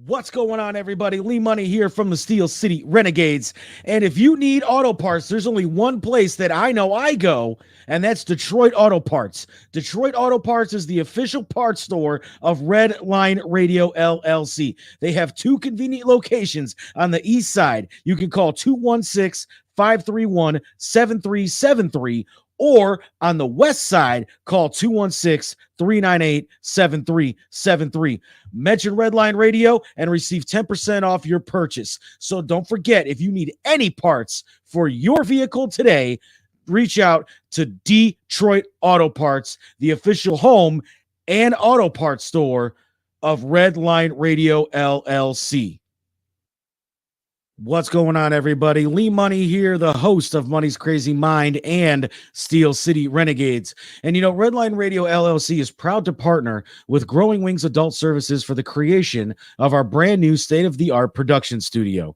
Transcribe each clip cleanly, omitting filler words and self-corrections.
What's going on, everybody? Lee Money here from the Steel City Renegades. And if you need auto parts, there's only one place that I know I go, and that's Detroit Auto Parts. Detroit Auto Parts is the official parts store of Red Line Radio LLC. They have two convenient locations on the east side. You can call 216-531-7373, or on the west side, call 216-398-7373. Mention Redline Radio and receive 10% off your purchase. So don't forget, if you need any parts for your vehicle today, reach out to Detroit Auto Parts, the official home and auto parts store of Redline Radio LLC. What's going on, everybody? Lee Money here, the host of Money's Crazy Mind and Steel City Renegades. And you know, Redline Radio LLC is proud to partner with Growing Wings Adult Services for the creation of our brand new state-of-the-art production studio.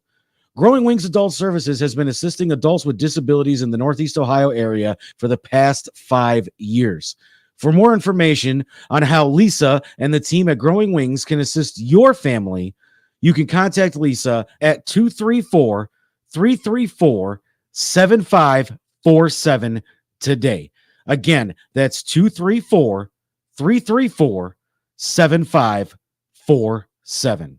Growing Wings Adult Services has been assisting adults with disabilities in the Northeast Ohio area for the past 5 years. For more information on how Lisa and the team at Growing Wings can assist your family, you can contact Lisa at 234-334-7547 today. Again, that's 234-334-7547.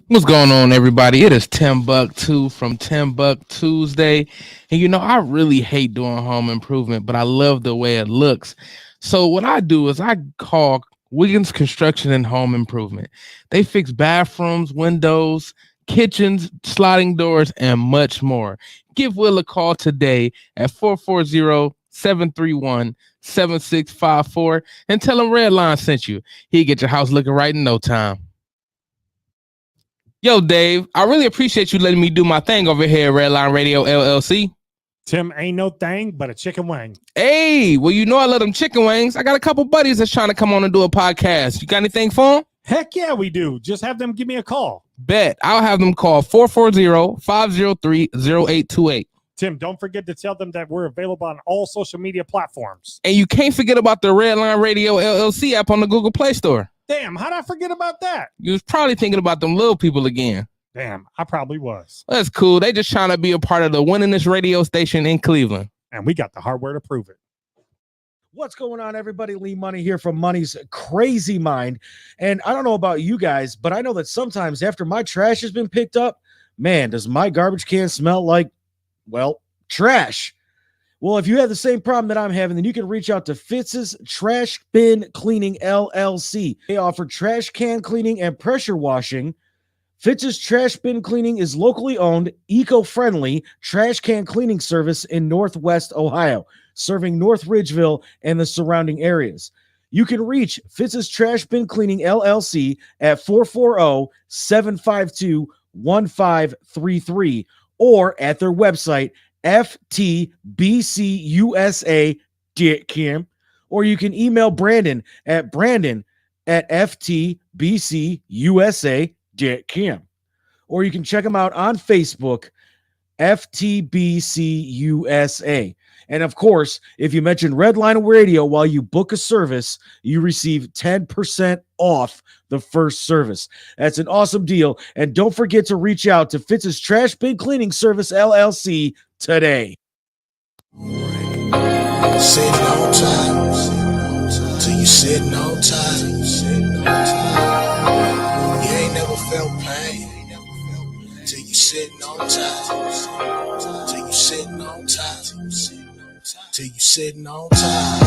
What's going on, everybody? It is Timbuktu from Timbuk Tuesday. And you know, I really hate doing home improvement, but I love the way it looks. So what I do is I call Wiggins Construction and Home Improvement. They fix bathrooms, windows, kitchens, sliding doors, and much more. Give Will a call today at 440-731-7654 and tell him Redline sent you. He'll get your house looking right in no time. Yo, Dave, I really appreciate you letting me do my thing over here at Redline Radio LLC. Tim, ain't no thing but a chicken wing. Hey, well, you know I love them chicken wings. I got a couple buddies that's trying to come on and do a podcast. You got anything for them? Heck yeah, we do. Just have them give me a call. Bet. I'll have them call 440-503-0828. Tim, don't forget to tell them that we're available on all social media platforms. And you can't forget about the Redline Radio LLC app on the Google Play Store. Damn, how'd I forget about that? You was probably thinking about them little people again. Damn, I probably was. That's cool. They just trying to be a part of the winningest radio station in Cleveland. And we got the hardware to prove it. What's going on, everybody? Lee Money here from Money's Crazy Mind. And I don't know about you guys, but I know that sometimes after my trash has been picked up, man, does my garbage can smell like, well, trash. Well, if you have the same problem that I'm having, then you can reach out to Fitz's Trash Bin Cleaning LLC. They offer trash can cleaning and pressure washing. Fitz's Trash Bin Cleaning is locally owned, eco-friendly trash can cleaning service in Northwest Ohio, serving North Ridgeville and the surrounding areas. You can reach Fitz's Trash Bin Cleaning LLC at 440-752-1533 or at their website, ftbcusa.com, or you can email Brandon at ftbcusa.com. Or you can check them out on Facebook, FTBCUSA. And of course, if you mention Redline Radio while you book a service, you receive 10% off the first service. That's an awesome deal. And don't forget to reach out to Fitz's Trash Bin Cleaning Service LLC today. Sitting on time, till you sitting on time. You ain't never felt pain, till you sitting on time. Till you sitting on time. Till you sitting on time.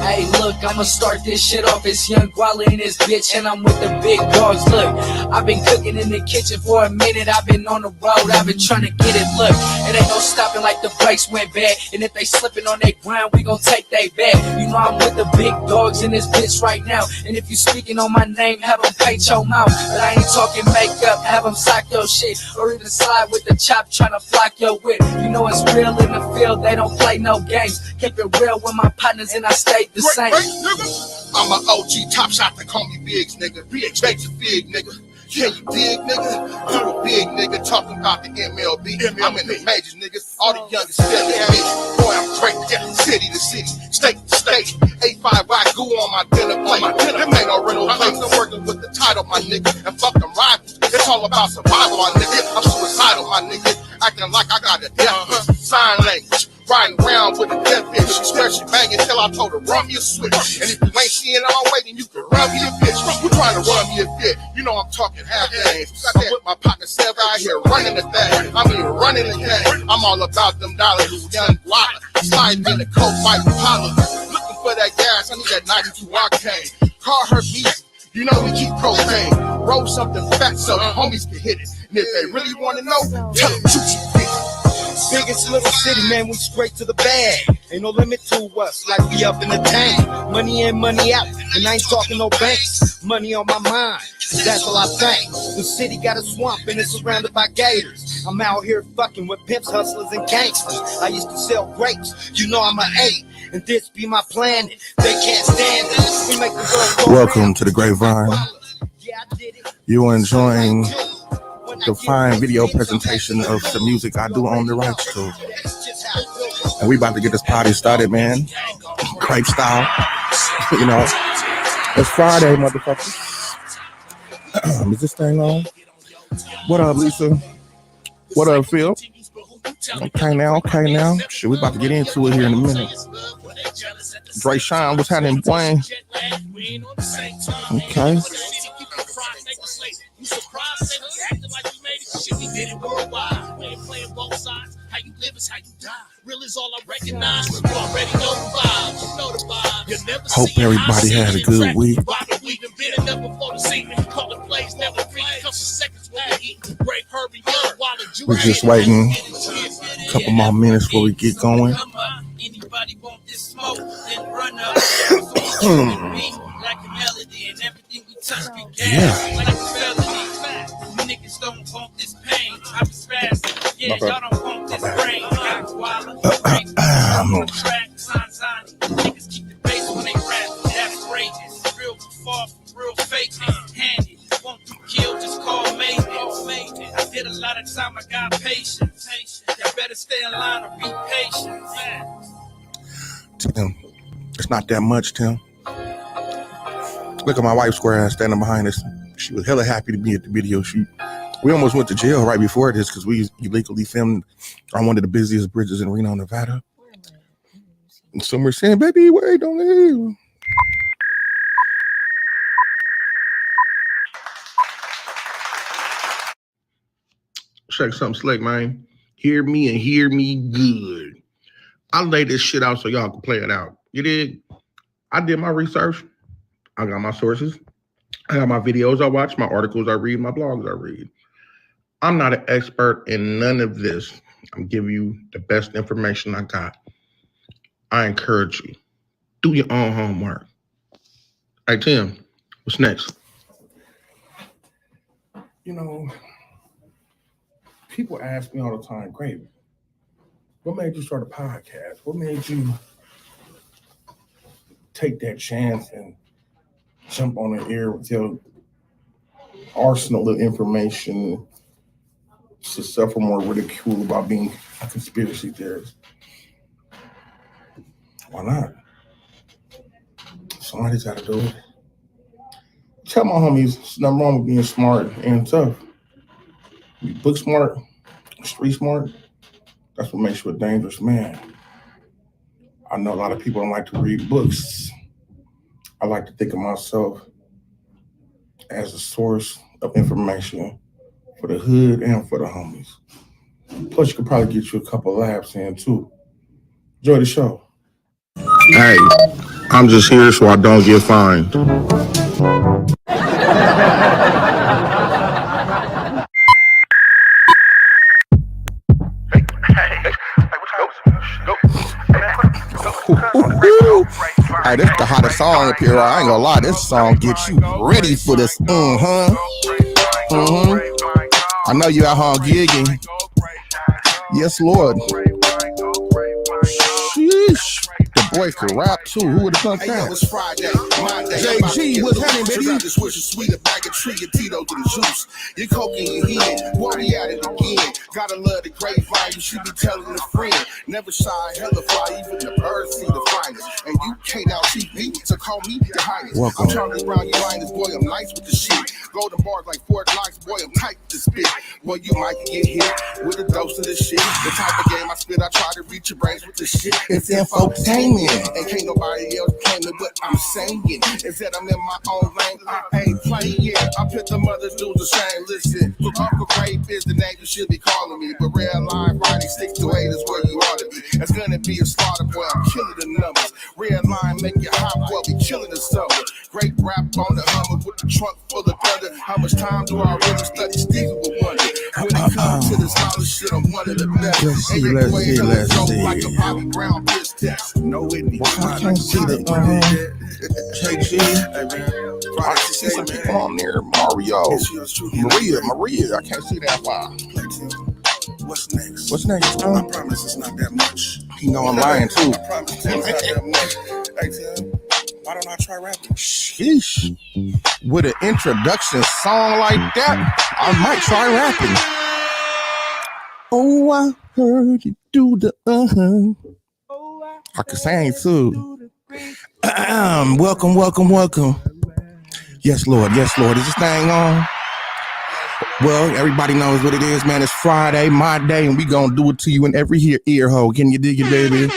Hey, look, I'ma start this shit off. It's Young Guala in this bitch, and I'm with the big dogs. Look, I've been cooking in the kitchen for a minute. I've been on the road, I've been trying to get it. Look, it ain't no stopping like the brakes went bad. And if they slipping on their ground, we gon' take they back. You know I'm with the big dogs in this bitch right now. And if you speaking on my name, have them paint your mouth. But I ain't talking makeup, have them sock your shit. Or even slide with the chop trying to flock your whip. You know it's real in the field, they don't play no games. Keep it real with my partners and I stayed the same. I'm an OG top shot, they call me Biggs, nigga. Biggs, a big nigga. Yeah, you dig, nigga? You a big nigga talking about the MLB. I'm in the majors, niggas. All the youngest still in me. Boy, I'm great, yeah. City to city, state to state. 85 I go on my dinner plate. Them ain't no rental place. I'm working with the title, my nigga. And fuck about survival, my nigga. I'm suicidal, my nigga. Acting like I got a death sign language. Riding around with a death bitch. She swear she banging till I told her run me a switch. And if you ain't seeing all way, then you can run me a bitch. You trying to run me a bit. You know I'm talking half games. I'm with my partner Sev out here running the thing. I mean running the game. I'm all about them dollars, young guala. Sliding in the coat, fighting Impala. Looking for that gas, I need that 92 arcade. Call her beast. You know we keep propane. Roll something fat so the homies can hit it. And if they really want to know, tell them shoot you bitch. Biggest little city, man, we straight to the bag. Ain't no limit to us, like we up in the tank. Money in, money out, and I ain't talking no banks. Money on my mind, that's all I think. The city got a swamp and it's surrounded by gators. I'm out here fucking with pimps, hustlers, and gangsters. I used to sell grapes, you know I'm an 8. And this be my planet, they can't stand it. We make the world go Welcome round. to the Grapevine. Yeah, I did it. You are enjoying the fine video presentation of the music I do own the rights to. And we about to get this party started, man. Grape style. You know, it's Friday, motherfuckers. Is this thing on? What up, Lisa? What up, Phil? Okay now. Shit, we about to get into it here in a minute. Dre Shine, what's happening, boy? Okay. You surprised that we acting like we made it? Shit, we did it worldwide. We ain't playing both sides. How you live is how you die. Real is all I recognize. You already know the vibe. You know the vibe. You never Hope everybody had a good week. We done been enough before the scene. Call the plays, never free. Couple seconds when we eat. Break Herbie Young while the juice. We're just waiting a couple more minutes before we get going. Anybody want this smoke? Then run up. Like a melody and everything we touch be gas. Like a felony. You niggas don't want this pain. I'm spastic. Yeah, y'all don't want this brain. Track, Sanzani. Niggas keep the bass when they rap. That's outrageous. Real far from real fake. Handed. Want to kill, just call maybe. I did a lot of time, I got patience. Y'all better stay in line or be patient. Tim, it's not that much, Tim. Look at my wife square ass standing behind us. She was hella happy to be at the video shoot. We almost went to jail right before this because we illegally filmed on one of the busiest bridges in Reno, Nevada. And some were saying, baby, wait, don't leave. Check something slick, man. Hear me and hear me good. I lay this shit out so y'all can play it out. You dig? I did my research. I got my sources. I got my videos I watch, my articles I read, my blogs I read. I'm not an expert in none of this. I'm giving you the best information I got. I encourage you. Do your own homework. Hey, Tim, what's next? You know, people ask me all the time, great, what made you start a podcast? What made you take that chance and jump on the air with your arsenal of information to suffer more ridicule about being a conspiracy theorist? Why not? Somebody's got to do it. Tell my homies, there's nothing wrong with being smart and tough. You book smart, street smart, that's what makes you a dangerous man. I know a lot of people don't like to read books. I like to think of myself as a source of information for the hood and for the homies. Plus, you could probably get you a couple laughs in too. Enjoy the show. Hey, I'm just here so I don't get fined. Hey, this is the hottest song up here. I ain't gonna lie, this song gets you ready for this. I know you out here gigging. Yes, Lord. Sheesh. The boy can rap too. Who would have thought that? Hey, yo, it's Friday. JG, what's happening, baby? This was a sweet, a bag of tree, a Tito to the juice. Your coke in your head, boy, we at it again. Gotta love the grapevine, you should be telling a friend. Never shy, hella fly, even the birds see the finest. And you can't out TV, so call call me your highness. I'm Charlie Brown, your highness, boy, I'm nice with the shit. Golden bars like Fort Knox, boy, I'm tight to spit. Boy, you might get hit with a dose of this shit. The type of game I spit, I try to reach your brains with this shit. It's infotainment, and can't nobody else claim it, what I'm saying is that I'm in my own lane, I ain't playing. I put the mothers do the same. Listen, Uncle Grape is the name you should be calling me, but real life writing 6 to 8 is where you ought to be. It's gonna be a slaughter, boy, I'm killing the numbers. Red line make you hot, boy, we killing the summer. Great rap on the Hummer with the trunk full of thunder. How much time do I really study? Stevie will wonder. When it comes to this knowledge shit, I'm one of the best. Let's see. Like a Bobby Brown bitch test. No, it I can't see the KG. I can see some people on there. Mario, Maria. I can't see that far. What's next? What's next? I promise it's not that much. You know I'm lying too. I promise it's not that much. Hey, Tim, why don't I try rapping? Sheesh. With an introduction song like that, I might try rapping. Oh, I heard you do the I can sing too. Welcome. Yes, Lord. Is this thing on? Well, everybody knows what it is, man. It's Friday, my day, and we gonna do it to you in every ear hole. Can you dig it, baby?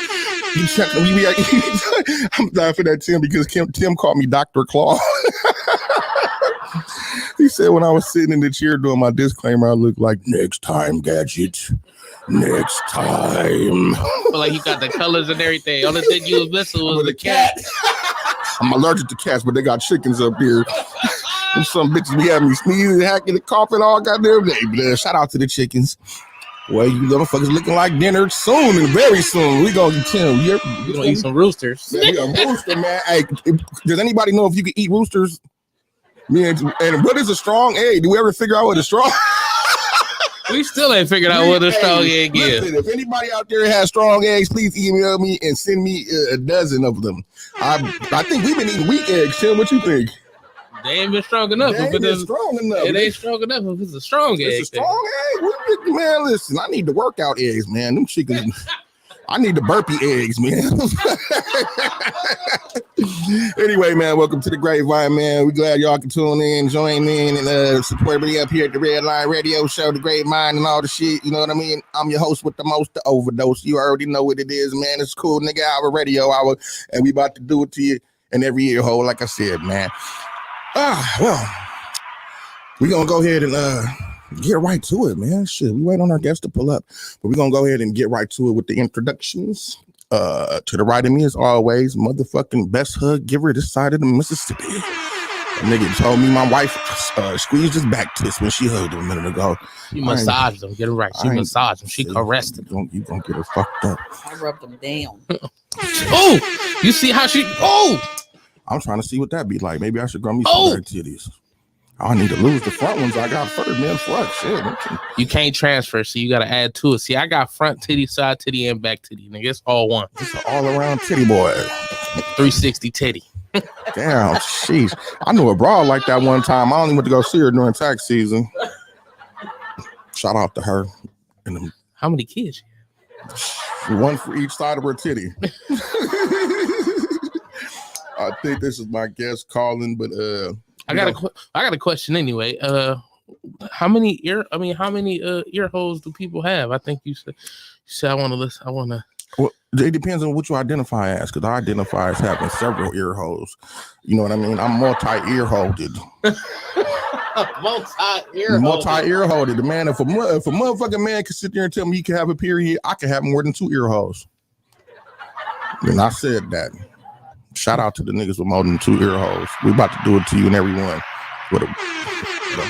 I'm laughing at Tim because Tim called me Dr. Claw. He said when I was sitting in the chair doing my disclaimer, I looked like next time, Gadget. Next time. But like you got the colors and everything. Only thing you was missing was the cat. I'm allergic to cats, but they got chickens up here. And some bitches be having me sneezing, hacking, and coughing all goddamn day. But shout out to the chickens. Well, you motherfuckers looking like dinner soon and very soon. We gonna Tim. We gonna eat some roosters. Man, we a rooster, man. Hey, does anybody know if you can eat roosters? Man, and what is a strong egg? Do we ever figure out what a strong? We still ain't figured out what a strong egg is. Listen, if anybody out there has strong eggs, please email me and send me a dozen of them. I think we've been eating weak eggs. Tim, what you think? They ain't been strong enough. It ain't strong enough. It ain't strong enough if it's a strong egg. It's a strong egg? Man, listen, I need the workout eggs, man. Them chickens, I need the burpee eggs, man. Anyway, man, welcome to the Grapevine, man. We're glad y'all can tune in, join in, and support me up here at the Red Line Radio Show, the Grapevine, and all the shit. You know what I mean? I'm your host with the most, the overdose. You already know what it is, man. It's cool, nigga. Our radio hour, and we about to do it to you in every ear hole, like I said, man. Well, we're gonna go ahead and get right to it, man. Shit, we wait on our guests to pull up, but we're gonna go ahead and get right to it with the introductions. To the right of me, as always, motherfucking best hug giver this side of the Mississippi. A nigga told me my wife squeezed his back tits when she hugged him a minute ago. She massaged him, get it right. She massaged him. She caressed him. You gonna get her fucked up. I rubbed them down. Oh, you see how she? Oh. I'm trying to see what that be like. Maybe I should grow me some better titties. I need to lose the front ones I got first, man. Fuck, shit. You can't transfer, so you got to add to it. See, I got front titty, side titty, and back titty. Nigga, it's all one. It's an all-around titty boy. 360 titty. Damn, sheesh. I knew a broad like that one time. I only went to go see her during tax season. Shout out to her. And how many kids? One for each side of her titty. I think this is my guest calling, but I got a question anyway. How many ear holes do people have? I think you said I want to listen. Well, it depends on what you identify as, because I identify as having several ear holes. You know what I mean? I'm multi-ear holded. Multi-ear holded. Man, if a motherfucking man can sit there and tell me he can have a period, I can have more than 2 ear holes. And I said that. Shout out to the niggas with more than 2 ear holes. We about to do it to you and everyone.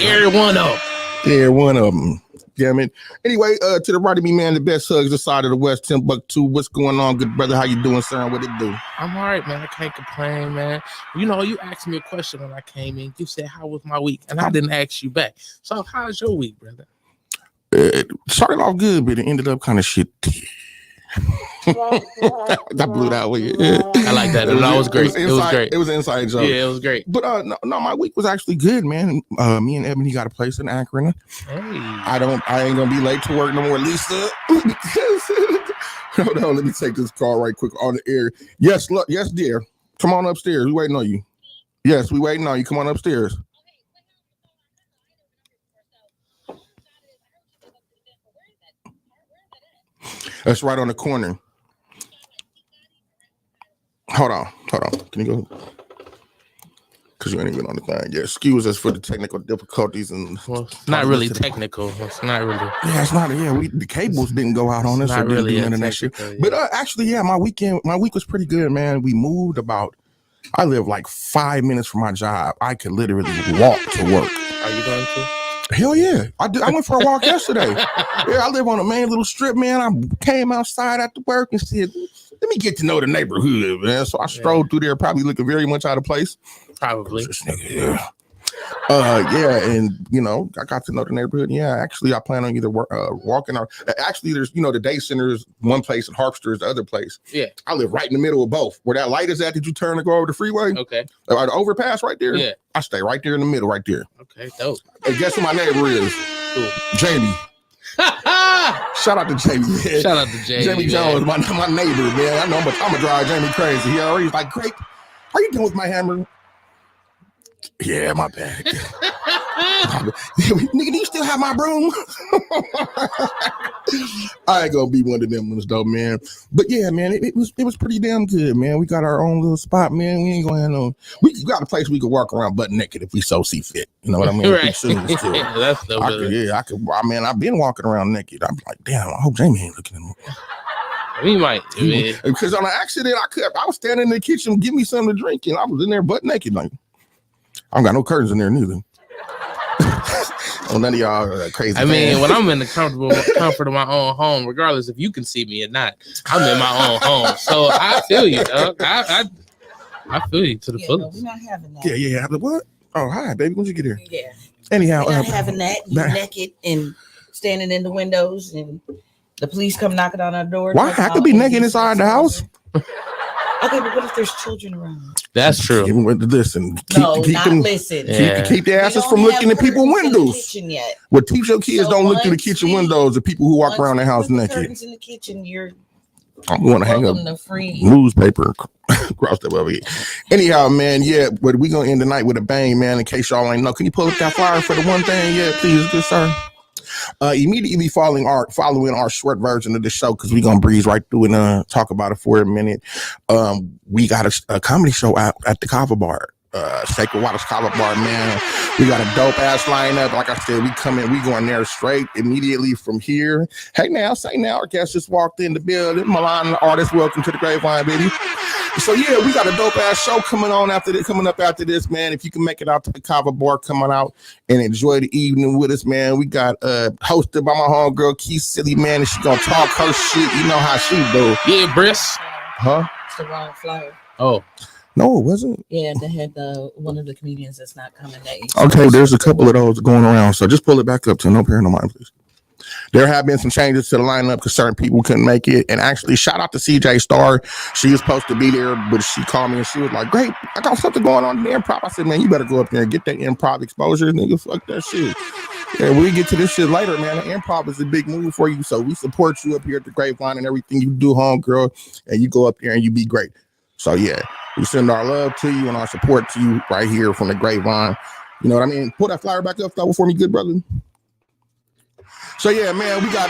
Every one of them. Every one of them. Damn it. Anyway, to the right of me, man, the best hugs this side of the West, Timbuktu. What's going on, good brother? How you doing, sir? What it do? I'm all right, man. I can't complain, man. You know, you asked me a question when I came in. You said, how was my week? And I didn't ask you back. So how's your week, brother? It started off good, but it ended up kind of shit. I blew that way. I like that. It was great. It was great. It was an inside joke. Yeah, it was great. But no, my week was actually good, man. Me and Ebony got a place in Akron. Hey. I ain't gonna be late to work no more, Lisa. Hold on, let me take this call right quick on the air. Yes, look, yes, dear. Come on upstairs. We waiting on you. Yes, we waiting on you. Come on upstairs. That's right on the corner. Hold on. Can you go? Because you ain't even on the thing. Yeah, excuse us for the technical difficulties and. Well, it's not really technical. It's not really. Yeah, it's not. Yeah, the cables didn't go out on us. Not really none of that shit. But actually, yeah, my week was pretty good, man. We moved about. I live like 5 minutes from my job. I could literally walk to work. Are you going to? Hell yeah. I went for a walk yesterday. Yeah, I live on a main little strip, man. I came outside after work and said, let me get to know the neighborhood, man. So I strolled through there, probably looking very much out of place. Probably. Yeah. And you know, I got to know the neighborhood. Yeah, actually, I plan on either walking or actually, there's the day center is one place and Harpster is the other place. Yeah, I live right in the middle of both. Where that light is at, did you turn to go over the freeway? Okay. Or the overpass right there. Yeah, I stay right there in the middle, right there. Okay, dope. Hey, guess who my neighbor is? Cool. Jamie. Shout out to Jamie, man. Shout out to Jamie. Jamie Jones, my neighbor, man. I know I'm gonna drive Jamie crazy. He already like, great. Are you done with my hammer? Yeah, my bad. Nigga, do you still have my broom? I ain't gonna be one of them ones though, man. But yeah, man, it was pretty damn good, man. We got our own little spot, man. We ain't gonna have no. We got a place we can walk around butt naked if we so see fit. You know what I mean? Right. That's the. I could. I mean, I've been walking around naked. I'm like, damn. I hope Jamie ain't looking at me. We might, man. Because on an accident, I was standing in the kitchen, give me something to drink, and I was in there butt naked, like. I don't got no curtains in there neither. Oh, none of y'all are crazy. I mean, when I'm in the comfort of my own home, regardless if you can see me or not, I'm in my own home. So I feel you, dog. I feel you to the fullest. No, we're not having that. Yeah. What? Oh, hi, baby. When'd you get here? Yeah. Anyhow, we're not having that. You naked and standing in the windows, and the police come knocking on our door. Why? I could be naked inside the house. Okay, but what if there's children around? That's true. Listen. Listen. Keep their asses from looking in people's windows. Yet. Well, teach your kids don't look through the kitchen windows of people who walk around the house naked. Curtains in the kitchen, I'm going to hang up newspaper across the way. Anyhow, man, yeah, but we gonna end the night with a bang, man. In case y'all ain't know, can you pull up that flyer for the one thing? Yeah, please, good sir. Immediately following our short version of the show, because we're gonna breeze right through and talk about it for a minute. We got a comedy show out at the Kava Bar. Sacred Waters Kava Bar, man. We got a dope ass lineup. Like I said, we going there straight immediately from here. Hey now, say now, our guest just walked in the building. Milan, the artist, welcome to the Grapevine, baby. So yeah, we got a dope ass show coming up after this, man. If you can make it out to the Kava Bar, come on out and enjoy the evening with us, man. We got hosted by my homegirl Keith Silly, man, and she gonna talk her shit. You know how she do. Yeah, Briss. Huh? It's the wrong flyer. Oh. No, it wasn't. Yeah, they had one of the comedians that's not coming. Okay, there's a couple of those going around, so just pull it back up to no parent of mine, please. There have been some changes to the lineup because certain people couldn't make it. And actually, shout out to CJ Star. She was supposed to be there, but she called me and she was like, great, I got something going on in the improv. I said, man, you better go up there and get that improv exposure, nigga. Fuck that shit. Yeah, we get to this shit later, man. The improv is a big move for you. So we support you up here at the Grapevine and everything you do, homegirl. And you go up there and you be great. So yeah, we send our love to you and our support to you right here from the Grapevine. You know what I mean? Pull that flyer back up for me, good brother. So yeah, man, we got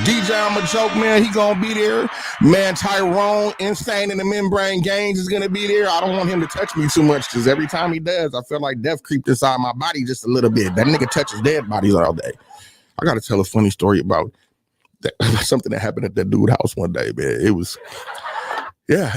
DJ I'm a Joke, man. He gonna be there. Man, Tyrone, Insane in the Membrane Games is gonna be there. I don't want him to touch me too much because every time he does, I feel like death creeped inside my body just a little bit. That nigga touches dead bodies all day. I gotta tell a funny story about that, something that happened at that dude's house one day, man. It was. Yeah,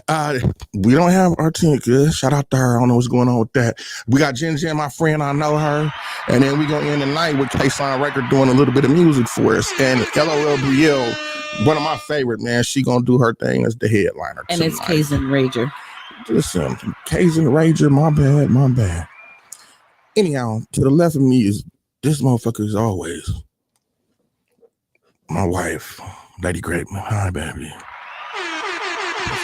we don't have our team. Good. Shout out to her. I don't know what's going on with that. We got Jen, my friend. I know her. And then we gonna end the night with K-Sign Record doing a little bit of music for us. And LOL Brielle, one of my favorite, man. She gonna do her thing as the headliner. And tonight. It's Kazin Rager. Listen, Kazin Rager, my bad. Anyhow, to the left of me is this motherfucker as always. My wife, Lady Grape. Hi, baby.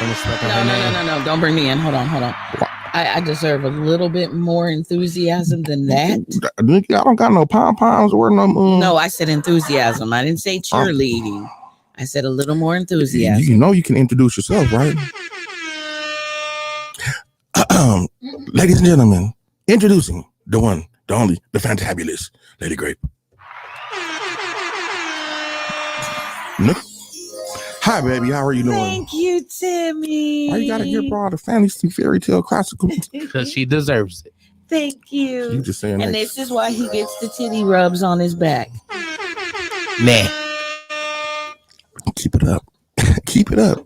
No. Don't bring me in. Hold on. I deserve a little bit more enthusiasm than that. I don't got no pom-poms or no. No, I said enthusiasm. I didn't say cheerleading. I said a little more enthusiasm. You know you can introduce yourself, right? Ladies and gentlemen, introducing the one, the only, the fantabulous Lady Grape. No. Hi, baby. How are you doing? Thank you, Timmy. Why you gotta give her all the fantasy, fairy tale, classical? Because she deserves it. Thank you. You just saying And that. this is why he gets the titty rubs on his back. Nah. Keep it up. Keep it up.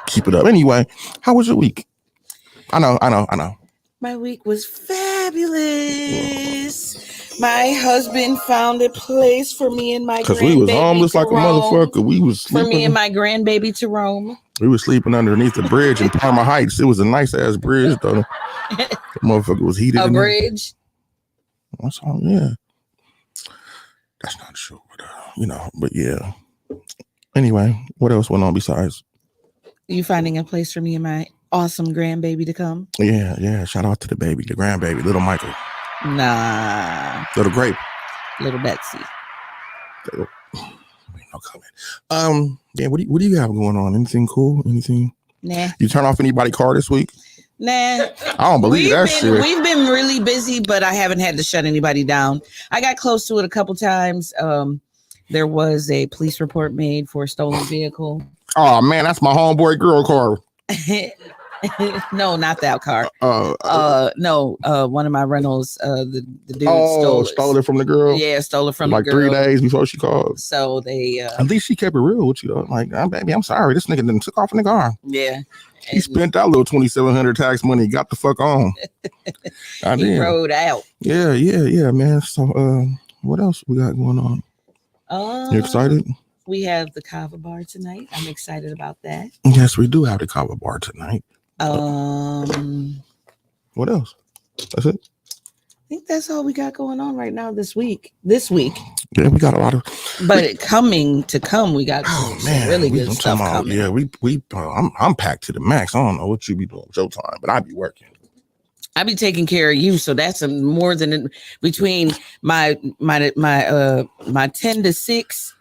Keep it up. Anyway, how was your week? I know. My week was fabulous. My husband found a place for me and my grandbaby. Because we was homeless like a motherfucker. We was sleeping. For me and my grandbaby to roam. We were sleeping underneath the bridge in Parma Heights. It was a nice ass bridge, though. The motherfucker was heated. A bridge? That's all, yeah. That's not true, but yeah. Anyway, what else went on besides? You finding a place for me and my awesome grandbaby to come? Yeah. Shout out to the baby, the grandbaby, little Michael. Nah. Little Grape. Little Betsy. No comment. Yeah, what do you have going on? Anything cool? Anything? Nah. You turn off anybody's car this week? Nah. I don't believe that shit. We've been really busy, but I haven't had to shut anybody down. I got close to it a couple times. There was a police report made for a stolen vehicle. Oh man, that's my homeboy girl car. No, not that car. No, one of my rentals. The dude stole it from the girl. Yeah, stole it from like the girl. 3 days before she called. So they. At least she kept it real with you though. Like, baby, I'm sorry. This nigga done took off in the car. Yeah. He spent that little $2,700 tax money. Got the fuck on. He rode out. Yeah, man. So, what else we got going on? You excited? We have the Kava bar tonight. I'm excited about that. Yes, we do have the Kava bar tonight. What else? That's it. I think that's all we got going on right now this week. Yeah, we got a lot of. But coming to come, we got some really good stuff coming. Yeah, I'm packed to the max. I don't know what you be doing with your time, but I be working. I be taking care of you, so that's more than between my 10 to 6.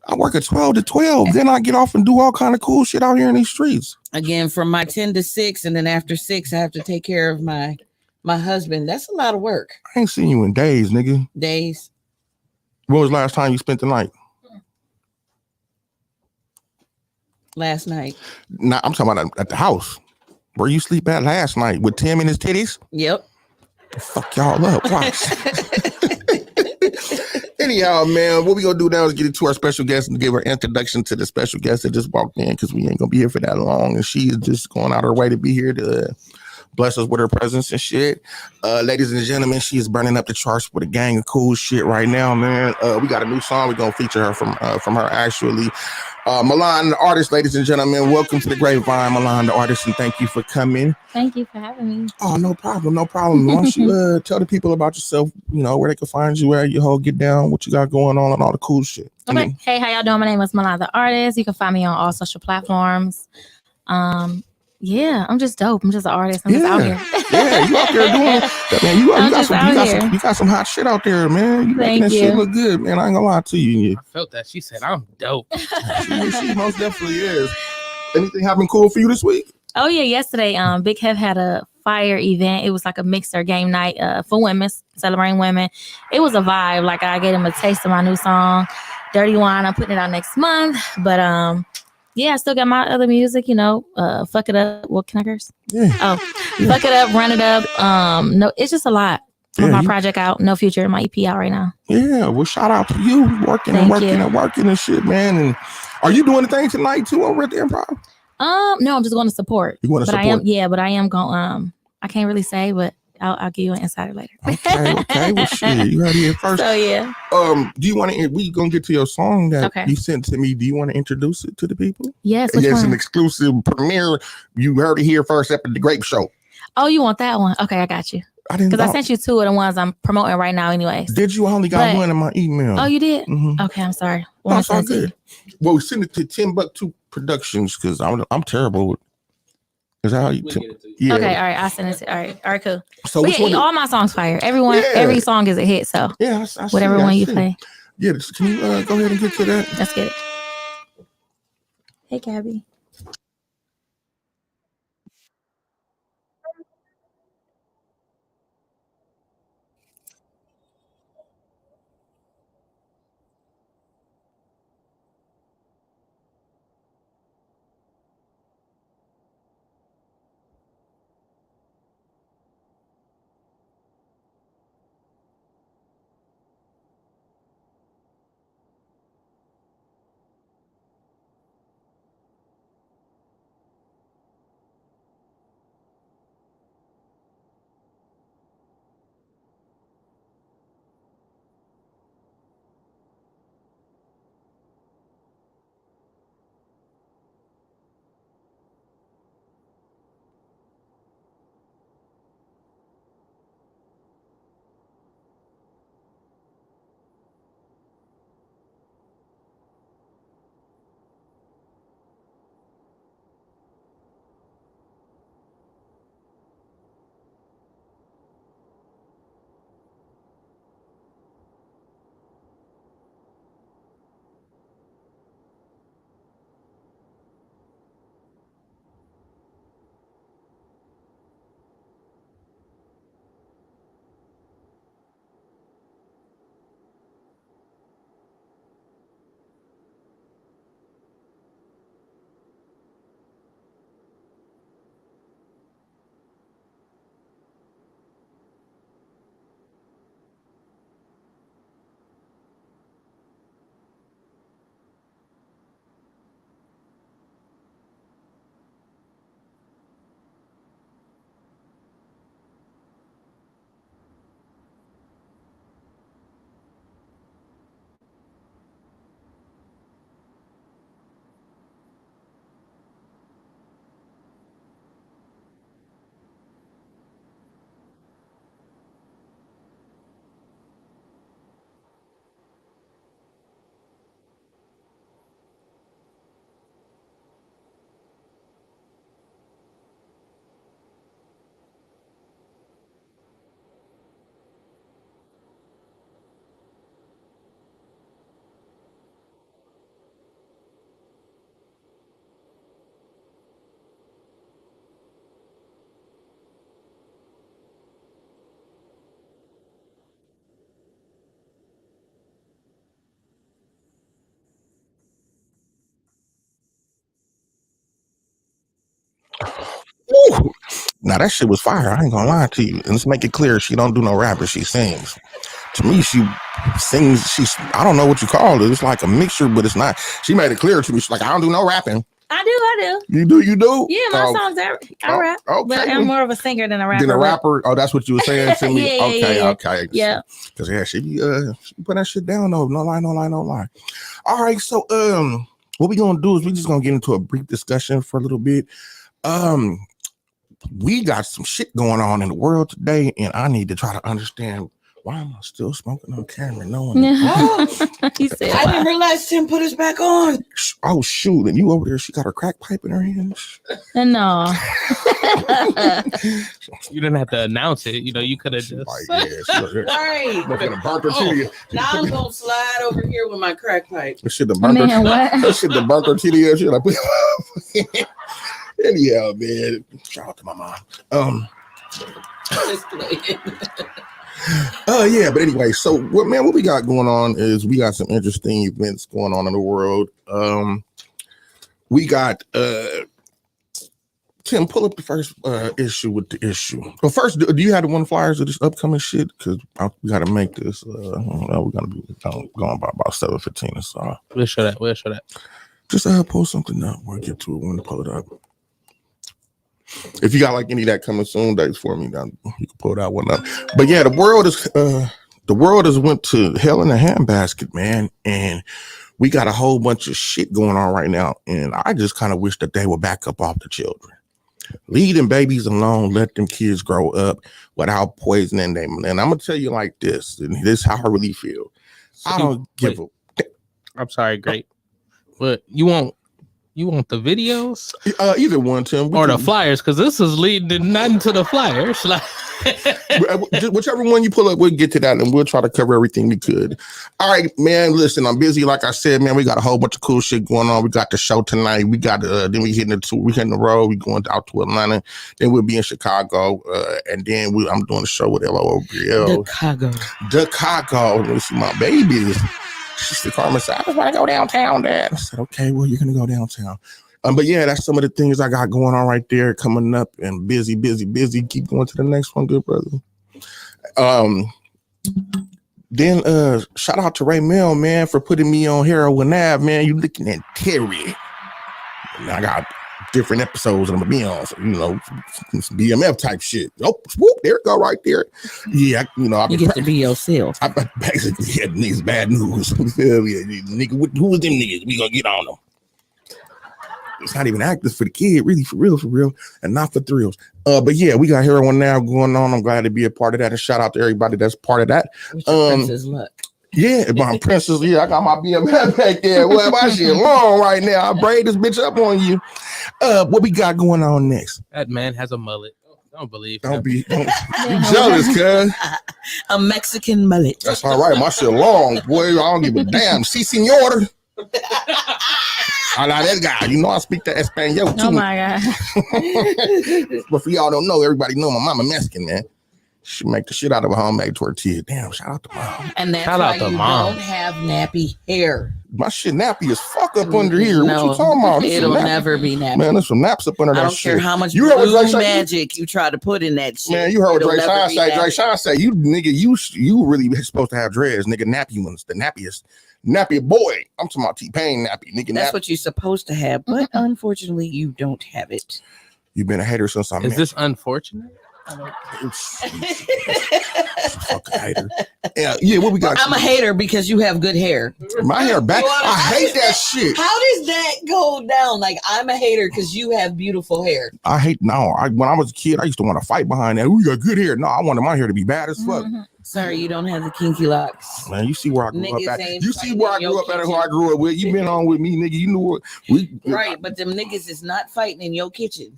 I work at 12 to 12. Then I get off and do all kind of cool shit out here in these streets. Again, from my 10 to 6, and then after 6, I have to take care of my husband. That's a lot of work. I ain't seen you in days, nigga. Days. When was the last time you spent the night? Last night. Nah, I'm talking about at the house. Where you sleep at last night with Tim and his titties? Yep. Fuck y'all up. Watch. Anyhow, man, what we gonna do now is get into our special guest and give her introduction to the special guest that just walked in, because we ain't gonna be here for that long, and she is just going out her way to be here to bless us with her presence and shit. Ladies and gentlemen, she is burning up the charts with a gang of cool shit right now, man. We got a new song. We're gonna feature her from her actually. Milan, the artist, ladies and gentlemen, welcome to the Grapevine, Milan, the artist, and thank you for coming. Thank you for having me. Oh, no problem. Why don't you tell the people about yourself, where they can find you, where your whole get down, what you got going on, and all the cool shit. Okay. Hey, how y'all doing? My name is Milan, the artist. You can find me on all social platforms. Yeah, I'm just dope. I'm just an artist. I'm just out here. Yeah, you out there doing that, man. You got some hot shit out there, man. You making that shit look good, man. I ain't gonna lie to you. I felt that. She said, I'm dope. she most definitely is. Anything happen cool for you this week? Oh yeah, yesterday, Big Hev had a fire event. It was like a mixer game night for women, celebrating women. It was a vibe. Like I gave him a taste of my new song, Dirty Wine. I'm putting it out next month. But yeah, I still got my other music, Fuck It Up. What can I curse? Yeah. Oh, Fuck It Up, Run It Up. No, it's just a lot. My project out, No Future, my EP out right now. Yeah, well, shout out to you, working and shit, man. And are you doing anything tonight too over at the Improv? No, I'm just going to support. You want to support? I am going. I can't really say, but I'll give you an insider later. Okay. Well, shit, you heard it here first. So yeah. Do you want to? We gonna get to your song that you sent to me. Do you want to introduce it to the people? Yes. It's an exclusive premiere. You heard it here first at the Grape Show. Oh, you want that one? Okay, I got you. Because I sent you 2 of the ones I'm promoting right now, anyways. Did you? I only got one in my email. Oh, you did? Mm-hmm. Okay, I'm sorry. That's all good. Well, we send it to Timbuktu Productions because I'm terrible with. Is that how you? Yeah. Okay. All right. I'll send it to. All right. Cool. So all my songs fire. Every song is a hit. So yeah, whatever one you play. Yeah. Can you go ahead and get to that? Let's get it. Hey, Gabby. Now that shit was fire. I ain't gonna lie to you. And let's make it clear, she don't do no rapping. She sings. To me, she sings. I don't know what you call it. It's like a mixture, but it's not. She made it clear to me. She's like, I don't do no rapping. I do. You do? Yeah, my songs I rap. Okay. But I'm more of a singer than a rapper. Than a rapper? Oh, that's what you were saying to me? Yeah. Okay. Yeah. Because she put that shit down though. No lie. All right, so what we gonna do is we just gonna get into a brief discussion for a little bit. We got some shit going on in the world today, and I need to try to understand why am I still smoking on camera? No one. He said, I didn't realize Tim put us back on. Oh shoot! And you over there? She got her crack pipe in her hand. No. You didn't have to announce it. You could have just. Right. Now I'm gonna slide over here with my crack pipe. This shit the burnt her. what? This shit the burnt her TDS. Shit, I put. Anyhow, man. Shout out to my mom. Yeah, but anyway, so what we got going on is we got some interesting events going on in the world. We got Tim, pull up the first issue with the issue. Well, first, do you have the one flyers of this upcoming shit? Because we got to make this. We're gonna be going by about 7:15. So We'll show that. Just pull something up. We'll get to it when to pull it up. If you got like any of that coming soon dates for me, then you can pull that one up. But yeah, the world has went to hell in a handbasket, man, and we got a whole bunch of shit going on right now. And I just kind of wish that they would back up off the children, leave them babies alone, let them kids grow up without poisoning them. And I'm gonna tell you like this, and this is how I really feel. I don't give a. I'm sorry, great, but you want the videos? Either one, Tim. Or the flyers, because this is leading not into the flyers. Whichever one you pull up, we'll get to that and we'll try to cover everything we could. All right, man. Listen, I'm busy. Like I said, man, we got a whole bunch of cool shit going on. We got the show tonight. We got then we hitting the road. We going out to Atlanta. Then we'll be in Chicago. And then I'm doing a show with LOL. Chicago. Let me see my babies. Sister Carmen said, I just want to go downtown, Dad. I said, okay, well, you're going to go downtown. But yeah, that's some of the things I got going on right there, coming up, and busy. Keep going to the next one, good brother. Then shout out to Ray Mel, man, for putting me on Heroin Ave, man. You looking at Terry. And I got different episodes I'm gonna be on, so, it's BMF type shit. Oh, whoop, there it go right there. Yeah, you get to be yourself. I basically had niggas bad news. Nigga, who was them niggas? We gonna get on them. It's not even actors for the kid, really, for real, and not for thrills. But yeah, we got Heroin Now going on. I'm glad to be a part of that, and shout out to everybody that's part of that. Princess Luck. Yeah, my princess. Yeah, I got my BMF back there. Well, my shit long right now. I braid this bitch up on you. What we got going on next? That man has a mullet. Don't believe. Don't be jealous, cuz. A Mexican mullet. That's all right. My shit long, boy. I don't give a damn. Si, senor. I like that guy. I speak the Espanol too. Oh my God. But for y'all don't know, everybody know my mama Mexican, man. She make the shit out of a homemade tortilla. Damn, shout out to mom. And that's why you don't have nappy hair. My shit nappy as fuck up under here. No, what you talking about? It'll never be nappy. Man, there's some naps up under that shit. I don't care how much blue magic you try to put in that shit. Man, you heard what Dre Sean say. Dre Sean say, you nigga, you really supposed to have dreads, nigga, nappy ones, the nappiest. Nappy boy. I'm talking about T-Pain nappy, nigga. That's what you're supposed to have, but unfortunately, you don't have it. You've been a hater since I met. Is this unfortunate? Fucking hater. Yeah, what we got? I'm a hater because you have good hair. My hair back. I hate that shit. How does that go down? Like, I'm a hater because you have beautiful hair. I hate when I was a kid, I used to want to fight behind that. We got good hair. No, I wanted my hair to be bad as fuck. Sorry, you don't have the kinky locks. Man, you see where I grew up at. You see where I grew up at and who I grew up with. You been on with me, nigga. You know what right, but them niggas is not fighting in your kitchen.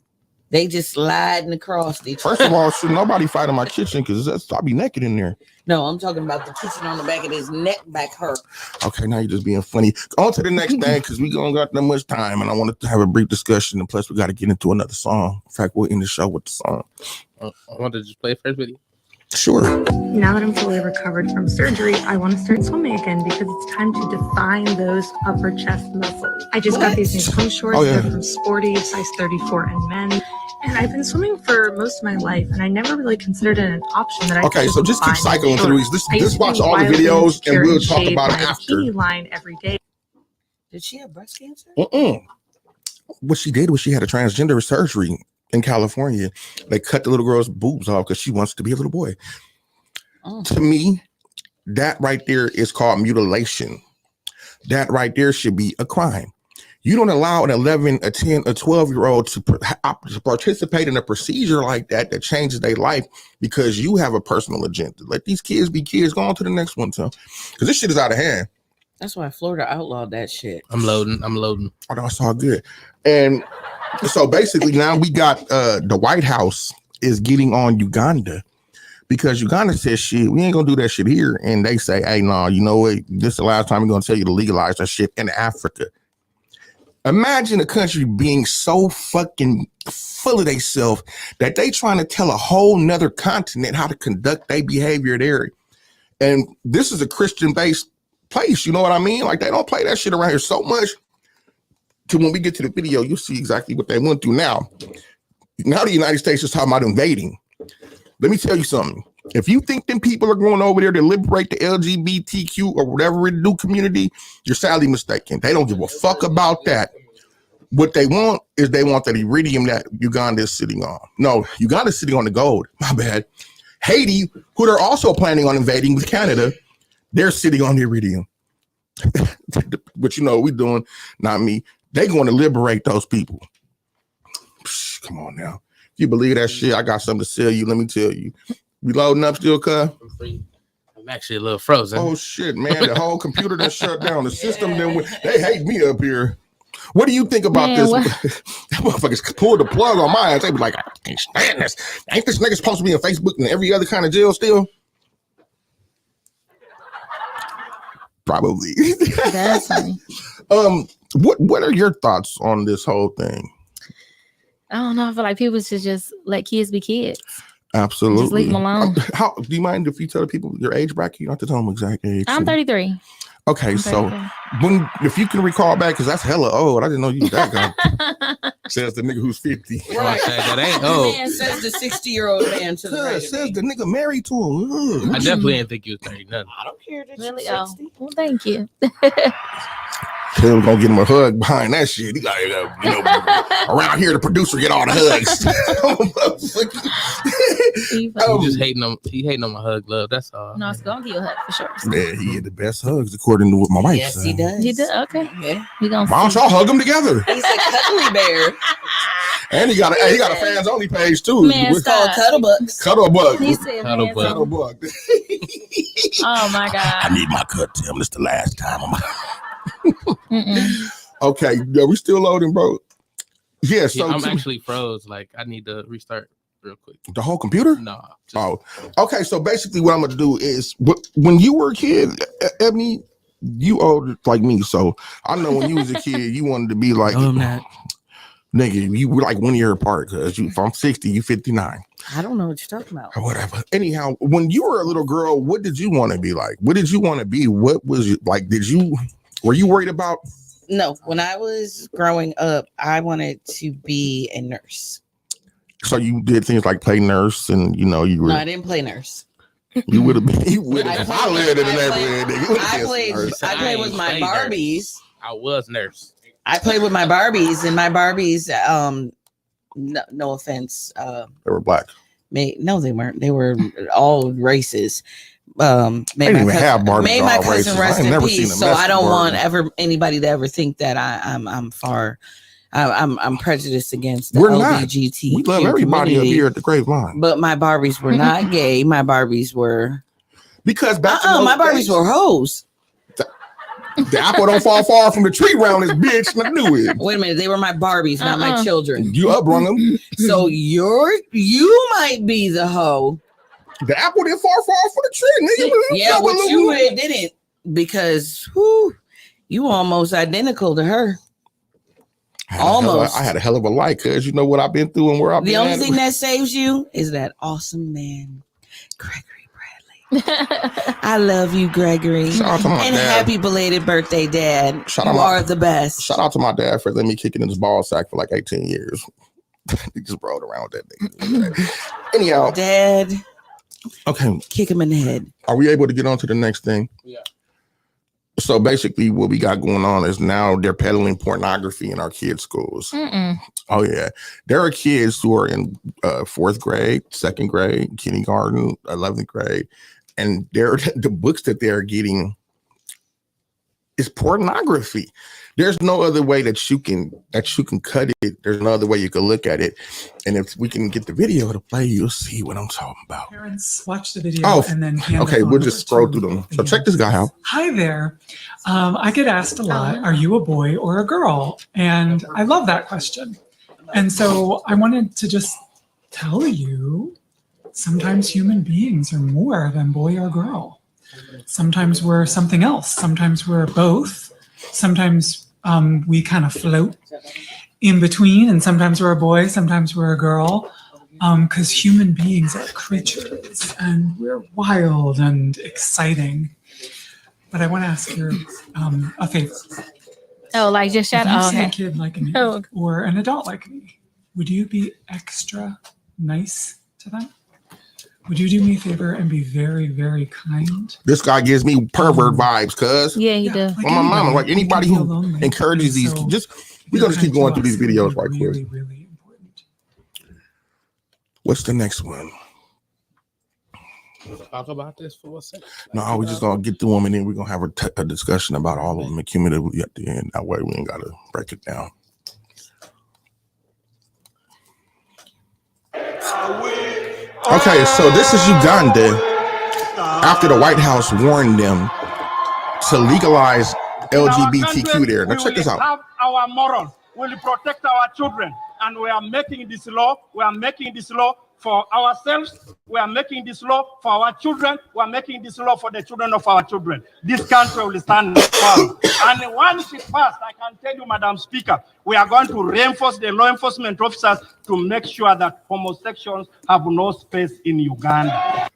They just sliding across each other. First of all, should nobody fight in my kitchen because I'll be naked in there. No, I'm talking about the kitchen on the back of his neck back hurt. Okay, now you're just being funny. On to the next thing because we don't got that much time and I wanted to have a brief discussion and plus we got to get into another song. In fact, we'll end the show with the song. I wanted to just play first video. Sure. Now that I'm fully recovered from surgery, I want to start swimming again because it's time to define those upper chest muscles. I just got these new swim shorts. Oh, yeah. They're from Sporty, size 34 in men. And I've been swimming for most of my life, and I never really considered it an option that I Okay, could so just keep define cycling short. through these. I used Just to watch be all the wildly videos insecure and we'll and talk shave about it my after. bikini line every day. Did she have breast cancer? What she did was she had a transgender surgery in California. They cut the little girl's boobs off because she wants to be a little boy. To me, that right there is called mutilation. That right there should be a crime. You don't allow an 11, a 10, a 12-year-old to participate in a procedure like that changes their life because you have a personal agenda. Let these kids be kids. Go on to the next one, too. Because this shit is out of hand. That's why Florida outlawed that shit. I'm loading. Oh, that's all good. And so basically now we got the White House is getting on Uganda because Uganda says, shit, we ain't gonna do that shit here. And they say, hey, no, you know what? This is the last time we're gonna tell you to legalize that shit in Africa. Imagine a country being so fucking full of themselves that they trying to tell a whole nother continent how to conduct their behavior there. And this is a Christian-based place, you know what I mean? Like, they don't play that shit around here so much. To when we get to the video, you'll see exactly what they went through now. Now the United States is talking about invading. Let me tell you something. If you think them people are going over there to liberate the LGBTQ or whatever it do community, you're sadly mistaken. They don't give a fuck about that. What they want is they want that iridium that Uganda is sitting on. No, Uganda is sitting on the gold. My bad. Haiti, who they're also planning on invading with Canada, they're sitting on the iridium. But you know what we're doing, not me. They're going to liberate those people. Psh, come on now. If you believe that shit, I got something to sell you. Let me tell you. We loading up still, cuz? I'm actually a little frozen. Oh, shit, man. The whole computer done shut down. The system done they hate me up here. What do you think about this? That motherfuckers pulled the plug on my ass. They be like, I can't stand this. Ain't this nigga supposed to be on Facebook and every other kind of jail still? Probably. That's funny. What are your thoughts on this whole thing? I don't know. I feel like people should just let kids be kids. Absolutely. Just leave them alone. How do you mind if you tell people your age bracket? You don't have to tell them exact age. I'm 33. Okay, so if you can recall back, because that's hella old. I didn't know you was that guy. Says the nigga who's 50. Right. That ain't old. Man says the 60-year-old man to the right. Says the nigga married to him. I definitely didn't think you was 30 nothing. I don't care that Really? you're Oh, 60. well, thank you. Tim gonna give him a hug behind that shit. He got, around here, the producer get all the hugs. He just hating on. He hating on my hug, love. That's all. No, it's gonna give you a hug for sure. Man, he had the best hugs according to what my wife Yes, said. he does. He did. Okay. Yeah. We gonna Why don't y'all hug them together? He's a cuddly bear. And he got a fans only page too. Man, It's called Cuddlebugs. Cuddlebug. He said, Cuddlebug. oh my God. I need my cut, Tim. This the last time. Okay, yeah, we still loading, bro. Yeah, so I'm actually froze. Like I need to restart real quick. the whole computer? No. Oh, okay. So basically, what I'm gonna do is, when you were a kid, Ebony, you old like me. So I know when you was a kid, you wanted to be like, no, I'm not. Nigga, you were like 1 year apart because if I'm 60, you 59. I don't know what you're talking about. Or whatever. Anyhow, when you were a little girl, what did you want to be like? What did you want to be? What was it like? Were you worried about? No, when I was growing up, I wanted to be a nurse. So you did things like play nurse, and you were. No, I didn't play nurse. You would have been. You would have. I lived in the neighborhood. I played with my Barbies. I was nurse. I played with my Barbies, and my Barbies. No offense. They were black. No, they weren't. They were all races. They didn't even have Barbies. Made my cousin rest in peace. So I don't want anybody to ever think that I'm prejudiced against the LGBTQ. We love everybody up here at the Grapevine. But my Barbies were not gay. My Barbies were because back my Barbies were hoes. The apple don't fall far from the tree around this bitch. I knew it. Wait a minute, they were my Barbies, not my children. You upbrung them. So you might be the hoe. The apple didn't fall far from the tree, nigga. Yeah, what you didn't, because you almost identical to her. Almost. I had a hell of a life, cause you know what I've been through and where I've been. The only thing that saves you is that awesome man. Gregory I love you, Gregory. Shout out to my and dad. happy belated birthday, Dad. You are the best. Shout out to my dad for letting me kick it in his ball sack for like 18 years. He just rolled around with that nigga. Anyhow. Dad. Okay. Kick him in the head. Are we able to get on to the next thing? Yeah. So basically what we got going on is now they're peddling pornography in our kids' schools. Mm-mm. Oh, yeah. There are kids who are in 4th grade, 2nd grade, kindergarten, 11th grade. And the books that they're getting is pornography. There's no other way that you can cut it. There's no other way you can look at it. And if we can get the video to play, you'll see what I'm talking about. Parents watch the video and then hand okay, we'll just scroll through them. So check this guy out. Hi there. I get asked a lot, are you a boy or a girl? And I love that question. And so I wanted to just tell you, sometimes human beings are more than boy or girl. Sometimes we're something else. Sometimes we're both. Sometimes we kind of float in between, and sometimes we're a boy, sometimes we're a girl, because human beings are creatures, and we're wild and exciting. But I want to ask you a favor. Oh, like just shout out. If you see a kid like me or an adult like me, would you be extra nice to them? Would you do me a favor and be very, very kind? This guy gives me pervert vibes, cuz. Yeah, he does. Like my mama, like anybody who encourages these, we're gonna just keep going through these videos right quick. Really important. What's the next one? Talk about this for a second. No, we're just gonna get through them and then we're gonna have a discussion about all of them cumulatively at the end. That way we ain't gotta break it down. Okay, so this is Uganda after the White House warned them to legalize LGBTQ there. Now check this out. Have our moral, will protect our children, and we are making this law. We are making this law for ourselves. We are making this law for our children. We are making this law for the children of our children. This country will stand firm. And once it passed, I can tell you, Madam Speaker, we are going to reinforce the law enforcement officers to make sure that homosexuals have no space in Uganda.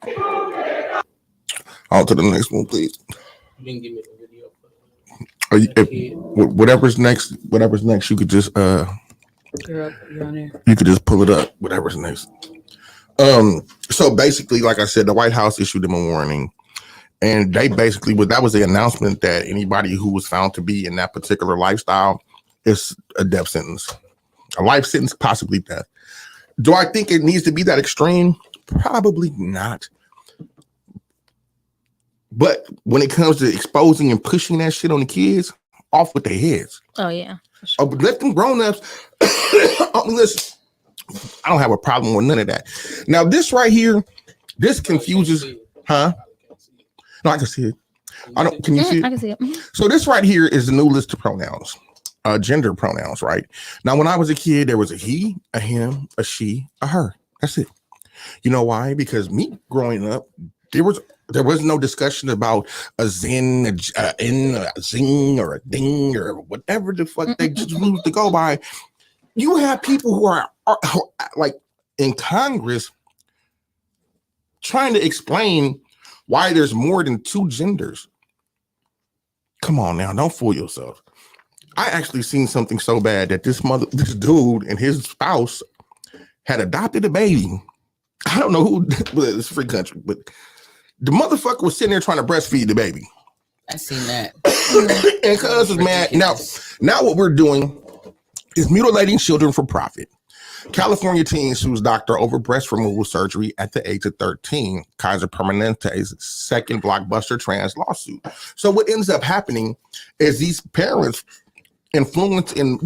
On to the next one, please. You didn't give me the video. Whatever's next, you could just You're on there. you could just pull it up. Whatever's next. So basically, like I said, the White House issued them a warning, and they basically that was the announcement that anybody who was found to be in that particular lifestyle is a death sentence, a life sentence, possibly death. Do I think it needs to be that extreme? Probably not. But when it comes to exposing and pushing that shit on the kids, off with their heads. Oh yeah. Sure. Let them grown-ups. Listen, I don't have a problem with none of that. Now, this right here, this confuses, huh? No, I can see it. I don't. Can you see it? I can see it. So this right here is the new list of pronouns, gender pronouns, right? Now, when I was a kid, there was a he, a him, a she, a her. That's it. You know why? Because me growing up, there was no discussion about a zen, a in, a zing, or a ding, or whatever the fuck they just used to go by. You have people who are like in Congress trying to explain why there's more than 2 genders. Come on now, don't fool yourself. I actually seen something so bad that this dude and his spouse had adopted a baby. I don't know who, it's a free country, but the motherfucker was sitting there trying to breastfeed the baby. I seen that. And cuz was mad. Now what we're doing is mutilating children for profit. California teen sues doctor over breast removal surgery at the age of 13. Kaiser Permanente's second blockbuster trans lawsuit. So what ends up happening is these parents influence in,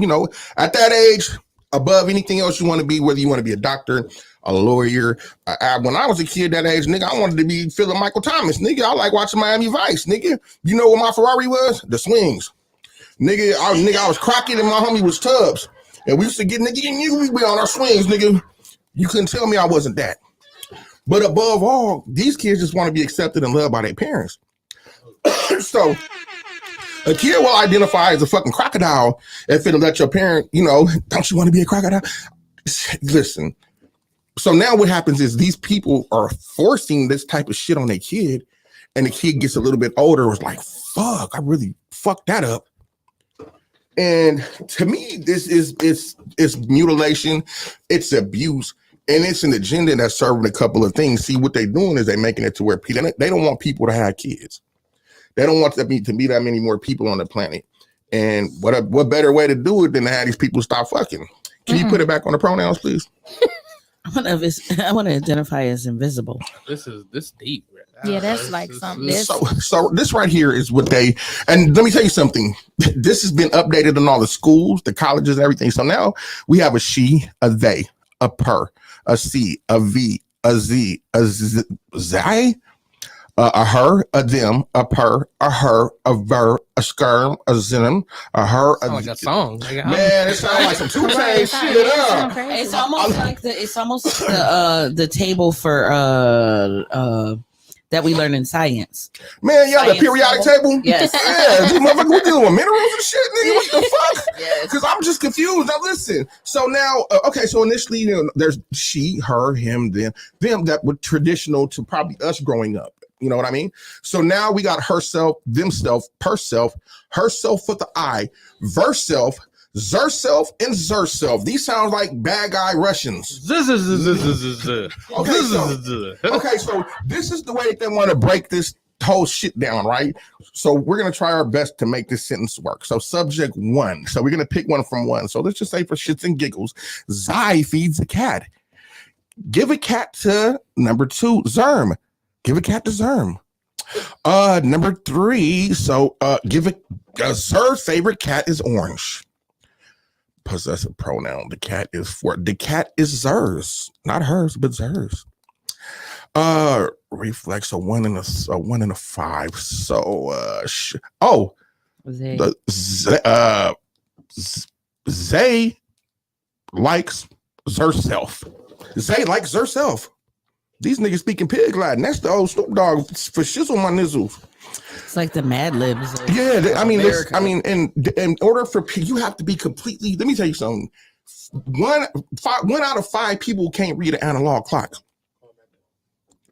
at that age, above anything else you want to be, whether you want to be a doctor, a lawyer. When I was a kid that age, nigga, I wanted to be Philip Michael Thomas. Nigga, I like watching Miami Vice. Nigga, you know what my Ferrari was? The Swings. Nigga, I was Crockett and my homie was Tubbs. And we used to get, nigga, we be on our swings, nigga. You couldn't tell me I wasn't that. But above all, these kids just want to be accepted and loved by their parents. So a kid will identify as a fucking crocodile if it'll let your parent, don't you want to be a crocodile? Listen, So now what happens is these people are forcing this type of shit on their kid, and the kid gets a little bit older, was like, fuck, I really fucked that up. And to me, this is it's mutilation, it's abuse, and it's an agenda that's serving a couple of things. See, what they're doing is they're making it to where people, they don't want people to have kids. They don't want to be that many more people on the planet. And what better way to do it than to have these people stop fucking? Can you put it back on the pronouns, please? I want to identify as invisible. This deep. Yeah, that's like something. So this right here is what they, and let me tell you something. This has been updated in all the schools, the colleges, and everything. So now we have a she, a they, a per, a C, a V, a Z, a zai, a her, a them, a per, a her, a ver, a skerm, a zenum, a her, a like a song. Man, it sounds like some 2 Chainz shit. It's almost like the table for that we learn in science. Man, y'all the periodic table? Yes. Yeah, these motherfuckers, we dealing with minerals and shit, nigga. What the fuck? Yes. Because I'm just confused. Now listen. So now, okay, so initially, you know, there's she, her, him, them that were traditional to probably us growing up. You know what I mean? So now we got herself, themself, herself with the I, verself, zerself, and zerself. These sound like bad guy Russians. Okay, so this is the way that they want to break this whole shit down, right? So we're going to try our best to make this sentence work. So subject 1. So we're going to pick one from 1. So let's just say for shits and giggles, Zai feeds a cat. Give a cat to number 2, Zerm. Give a cat to Zerm. Number 3, so give a Zer's favorite cat is orange. Possessive pronoun. The cat is Zer's, not hers, but Zer's. Reflex a 1 and a 5. So Zay likes Zerself. Zay likes Zerself. These niggas speaking pig Latin. That's the old Snoop Dogg for shizzle my nizzles. It's like the Mad Libs. Yeah, I mean, in order for you have to be completely. Let me tell you something. 1 out of 5 people can't read an analog clock.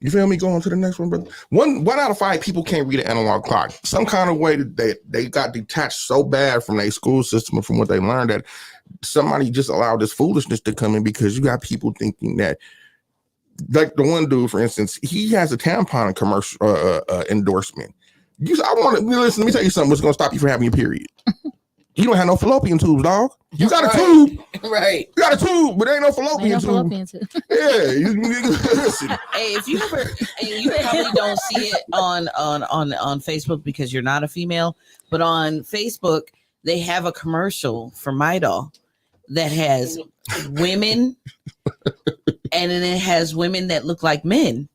You feel me? Going to the next one, brother. One out of 5 people can't read an analog clock. Some kind of way that they got detached so bad from their school system and from what they learned that somebody just allowed this foolishness to come in, because you got people thinking that. Like the one dude, for instance, he has a tampon commercial endorsement. Listen, let me tell you something what's going to stop you from having your period. You don't have no fallopian tubes, dog. You got a tube. Right. You got a tube, but there ain't no fallopian tube. Yeah. Listen. Hey, if you ever, and you probably don't see it on Facebook because you're not a female, but on Facebook, they have a commercial for Midol that has women and then it has women that look like men.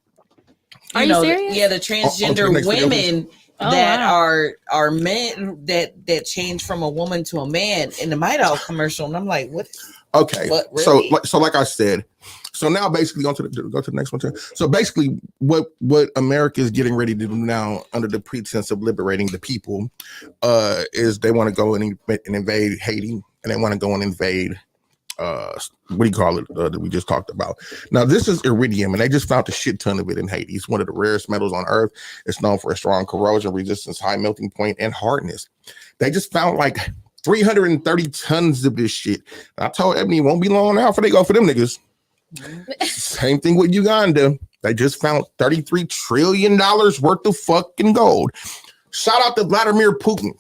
Are you serious? Yeah, the transgender women that are men that change from a woman to a man in the Midol commercial, and I'm like, what? Okay, what, really? so like I said, so now basically go to the next one too. So basically, what America is getting ready to do now, under the pretense of liberating the people, is they want to go and invade Haiti, and they want to go and invade. What do you call it that we just talked about? Now this is iridium, and they just found a shit ton of it in Haiti. It's one of the rarest metals on earth. It's known for a strong corrosion resistance, high melting point, and hardness. They just found like 330 tons of this shit. I told Ebony it won't be long now before they go for them niggas. Same thing with Uganda. They just found $33 trillion worth of fucking gold. Shout out to Vladimir Putin.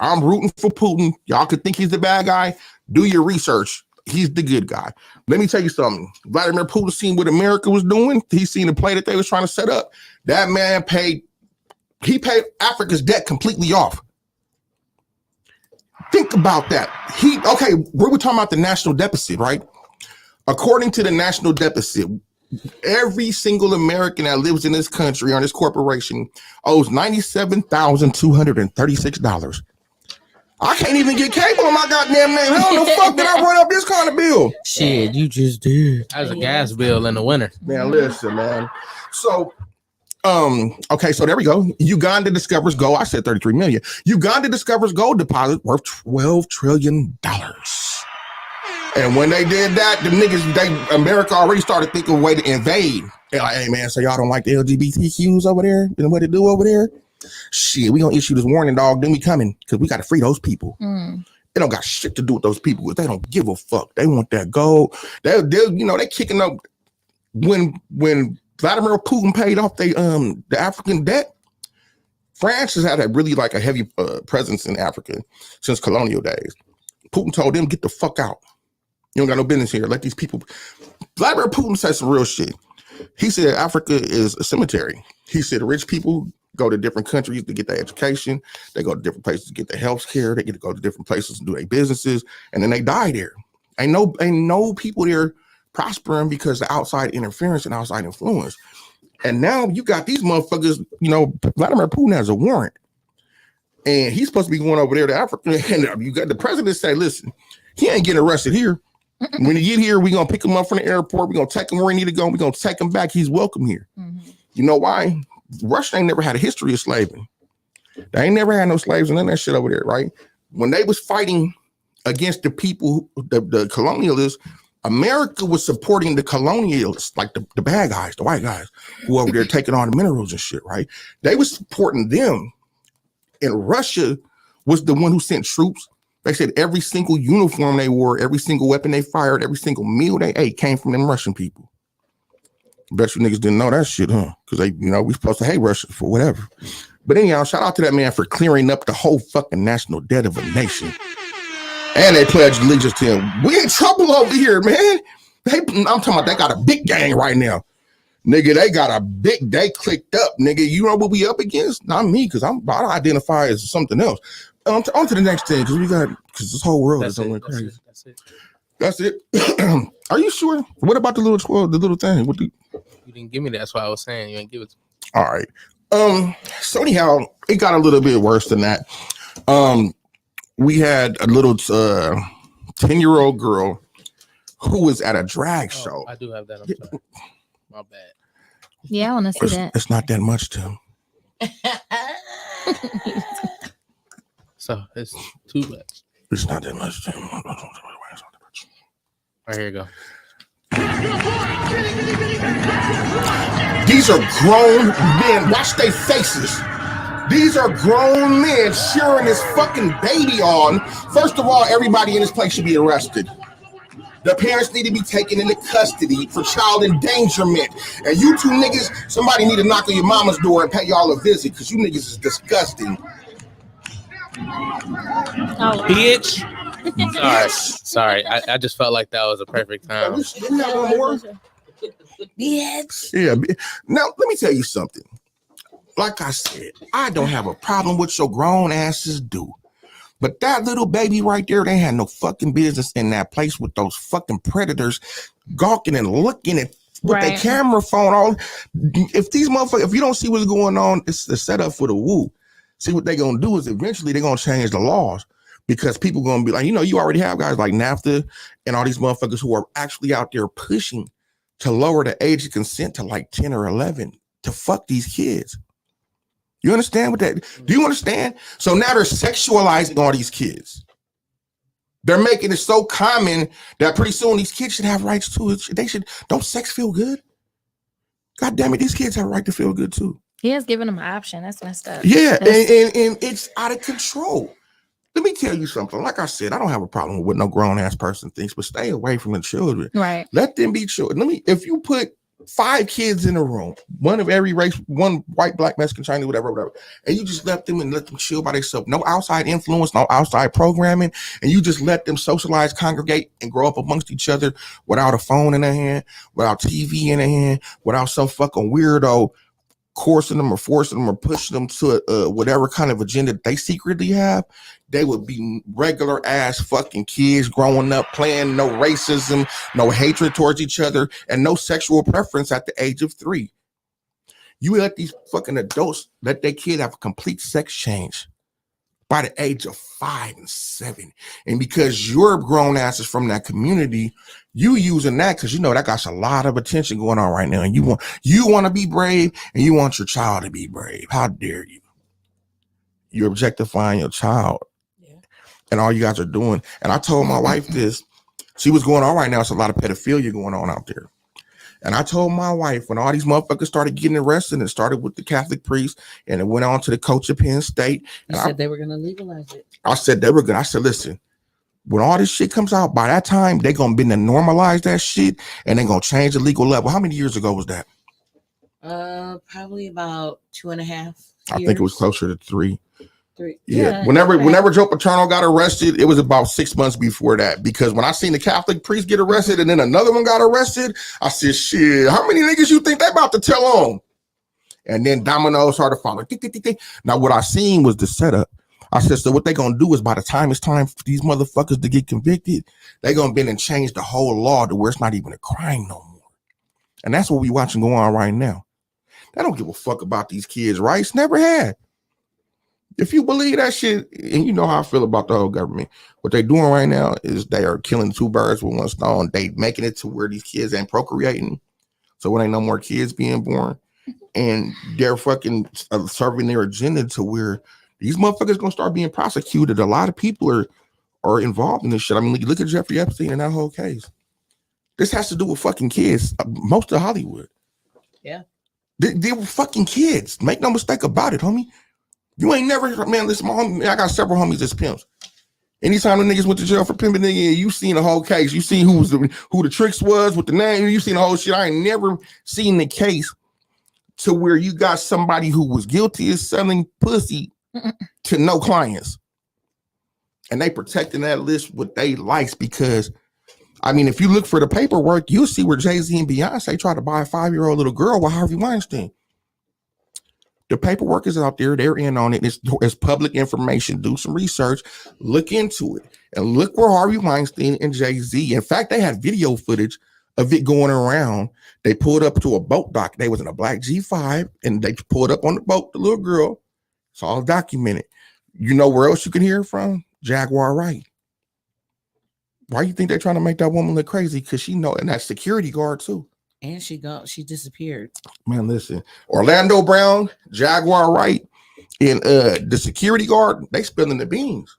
I'm rooting for Putin. Y'all could think he's the bad guy. Do your research. He's the good guy. Let me tell you something. Vladimir Putin seen what America was doing. He seen the play that they was trying to set up. That man paid Africa's debt completely off. Think about that. We were talking about the national deficit, right? According to the national deficit, every single American that lives in this country or this corporation owes $97,236. I can't even get cable on my goddamn name. How the fuck did I run up this kind of bill? Shit, you just did. That's a gas bill in the winter. Man, listen, man. So, okay, so there we go. Uganda discovers gold. I said 33 million. Uganda discovers gold deposit worth $12 trillion. And when they did that, the niggas, America already started thinking of a way to invade. They're like, hey man, so y'all don't like the LGBTQs over there and what they do over there? Shit, we gonna issue this warning, dog. Then we coming because we gotta free those people. It don't got shit to do with those people. They don't give a fuck. They want that gold. They kicking up when Vladimir Putin paid off the African debt. France has had a really like a heavy presence in Africa since colonial days. Putin told them, get the fuck out. You don't got no business here. Let these people. Vladimir Putin said some real shit. He said Africa is a cemetery. He said rich people go to different countries to get their education. They go to different places to get their health care. They get to go to different places to do their businesses. And then they die there. Ain't no people there prospering because of outside interference and outside influence. And now you got these motherfuckers, Vladimir Putin has a warrant. And he's supposed to be going over there to Africa. And you got the president say, listen, he ain't getting arrested here. When he get here, we're going to pick him up from the airport. We're going to take him where he need to go. We're going to take him back. He's welcome here. You know why? Russia ain't never had a history of slaving. They ain't never had no slaves and none of that shit over there, right? When they was fighting against the people, the colonialists, America was supporting the colonialists, like the bad guys, the white guys, who over there taking all the minerals and shit, right? They was supporting them. And Russia was the one who sent troops. They said every single uniform they wore, every single weapon they fired, every single meal they ate came from them Russian people. Bet you niggas didn't know that shit, huh? Because we supposed to hate Russia for whatever. But anyhow, shout out to that man for clearing up the whole fucking national debt of a nation. And they pledged allegiance to him. We in trouble over here, man. I'm talking about they got a big gang right now. Nigga, they clicked up, nigga. You know what we up against? Not me, because I identify as something else. On to the next thing, because this whole world is going crazy. That's it. Are you sure? What about the little thing? You didn't give me that. That's why I was saying you didn't give it to me. All right. So anyhow, it got a little bit worse than that. We had a little 10-year-old girl who was at a drag show. I do have that. I'm sorry. My bad. Yeah, I want to see that. It's not that much, Tim. So it's too much. It's not that much, Tim. Right, here you go. These are grown men. Watch their faces. These are grown men cheering this fucking baby on. First of all, everybody in this place should be arrested. The parents need to be taken into custody for child endangerment. And you two niggas, somebody need to knock on your mama's door and pay y'all a visit because you niggas is disgusting. Bitch. Sorry. I just felt like that was a perfect time. Didn't have one more? Bitch. Yeah. Now, let me tell you something. Like I said, I don't have a problem with your grown asses do. But that little baby right there, they had no fucking business in that place with those fucking predators gawking and looking at with their camera phone. If these motherfuckers, if you don't see what's going on, it's the setup for the woo. See, what they're going to do is eventually they're going to change the laws because people going to be like, you already have guys like NAFTA and all these motherfuckers who are actually out there pushing to lower the age of consent to like 10 or 11 to fuck these kids. You understand what that? Do you understand? So now they're sexualizing all these kids. They're making it so common that pretty soon these kids should have rights too. Don't sex feel good? God damn it, these kids have a right to feel good too. He has given them an option. That's messed up. Yeah, and it's out of control. Let me tell you something. Like I said, I don't have a problem with what no grown ass person thinks, but stay away from the children. Right. Let them be children. If you put 5 kids in a room, one of every race, one white, black, Mexican, Chinese, whatever, and you just let them chill by themselves. No outside influence, no outside programming, and you just let them socialize, congregate, and grow up amongst each other without a phone in their hand, without TV in their hand, without some fucking weirdo coursing them or forcing them or pushing them to whatever kind of agenda they secretly have. They would be regular ass fucking kids growing up, playing no racism, no hatred towards each other, and no sexual preference at the age of 3. You let these fucking adults let their kid have a complete sex change by the age of 5 and 7. And because you're grown asses from that community, you using that because that got a lot of attention going on right now. And you want to be brave and you want your child to be brave. How dare you? You're objectifying your child. And all you guys are doing. And I told my wife this. See what's going on right now. It's a lot of pedophilia going on out there. And I told my wife, when all these motherfuckers started getting arrested, and it started with the Catholic priest, and it went on to the coach of Penn State. You said they were going to legalize it. I said they were going to. I said, listen, when all this shit comes out, by that time, they're going to be to normalize that shit, and they're going to change the legal level. How many years ago was that? Probably about 2.5 years. I think it was closer to 3. 3. Yeah. Whenever Joe Paterno got arrested, it was about 6 months before that. Because when I seen the Catholic priest get arrested and then another one got arrested, I said, shit, how many niggas you think they about to tell on? And then dominoes started falling. Now, what I seen was the setup. I said, so what they gonna do is by the time it's time for these motherfuckers to get convicted, they gonna bend and change the whole law to where it's not even a crime no more. And that's what we watching go on right now. They don't give a fuck about these kids' rights. Never had. If you believe that shit, and you know how I feel about the whole government, what they're doing right now is they are killing 2 birds with 1 stone. They making it to where these kids ain't procreating. So when ain't no more kids being born, and they're fucking serving their agenda to where these motherfuckers gonna start being prosecuted. A lot of people are involved in this shit. I mean, look at Jeffrey Epstein and that whole case. This has to do with fucking kids. Most of Hollywood. Yeah. They were fucking kids. Make no mistake about it, homie. You ain't never, man, listen, my homie, I got several homies as pimps. Anytime the niggas went to jail for pimping, nigga, you seen the whole case. You seen who the tricks was with the name. You seen the whole shit. I ain't never seen the case to where you got somebody who was guilty of selling pussy to no clients. And they protecting that list with they likes because, I mean, if you look for the paperwork, you'll see where Jay-Z and Beyonce tried to buy a 5-year-old little girl with Harvey Weinstein. The paperwork is out there. They're in on it. It's public information. Do some research. Look into it. And look where Harvey Weinstein and Jay-Z. In fact, they had video footage of it going around. They pulled up to a boat dock. They was in a black G5, and they pulled up on the boat, the little girl. It's all documented. You know where else you can hear it from? Jaguar Wright. Why you think they're trying to make that woman look crazy? Because she know, and that security guard too. And she disappeared. Man, listen, Orlando Brown, Jaguar Wright, and the security guard, they spilling the beans.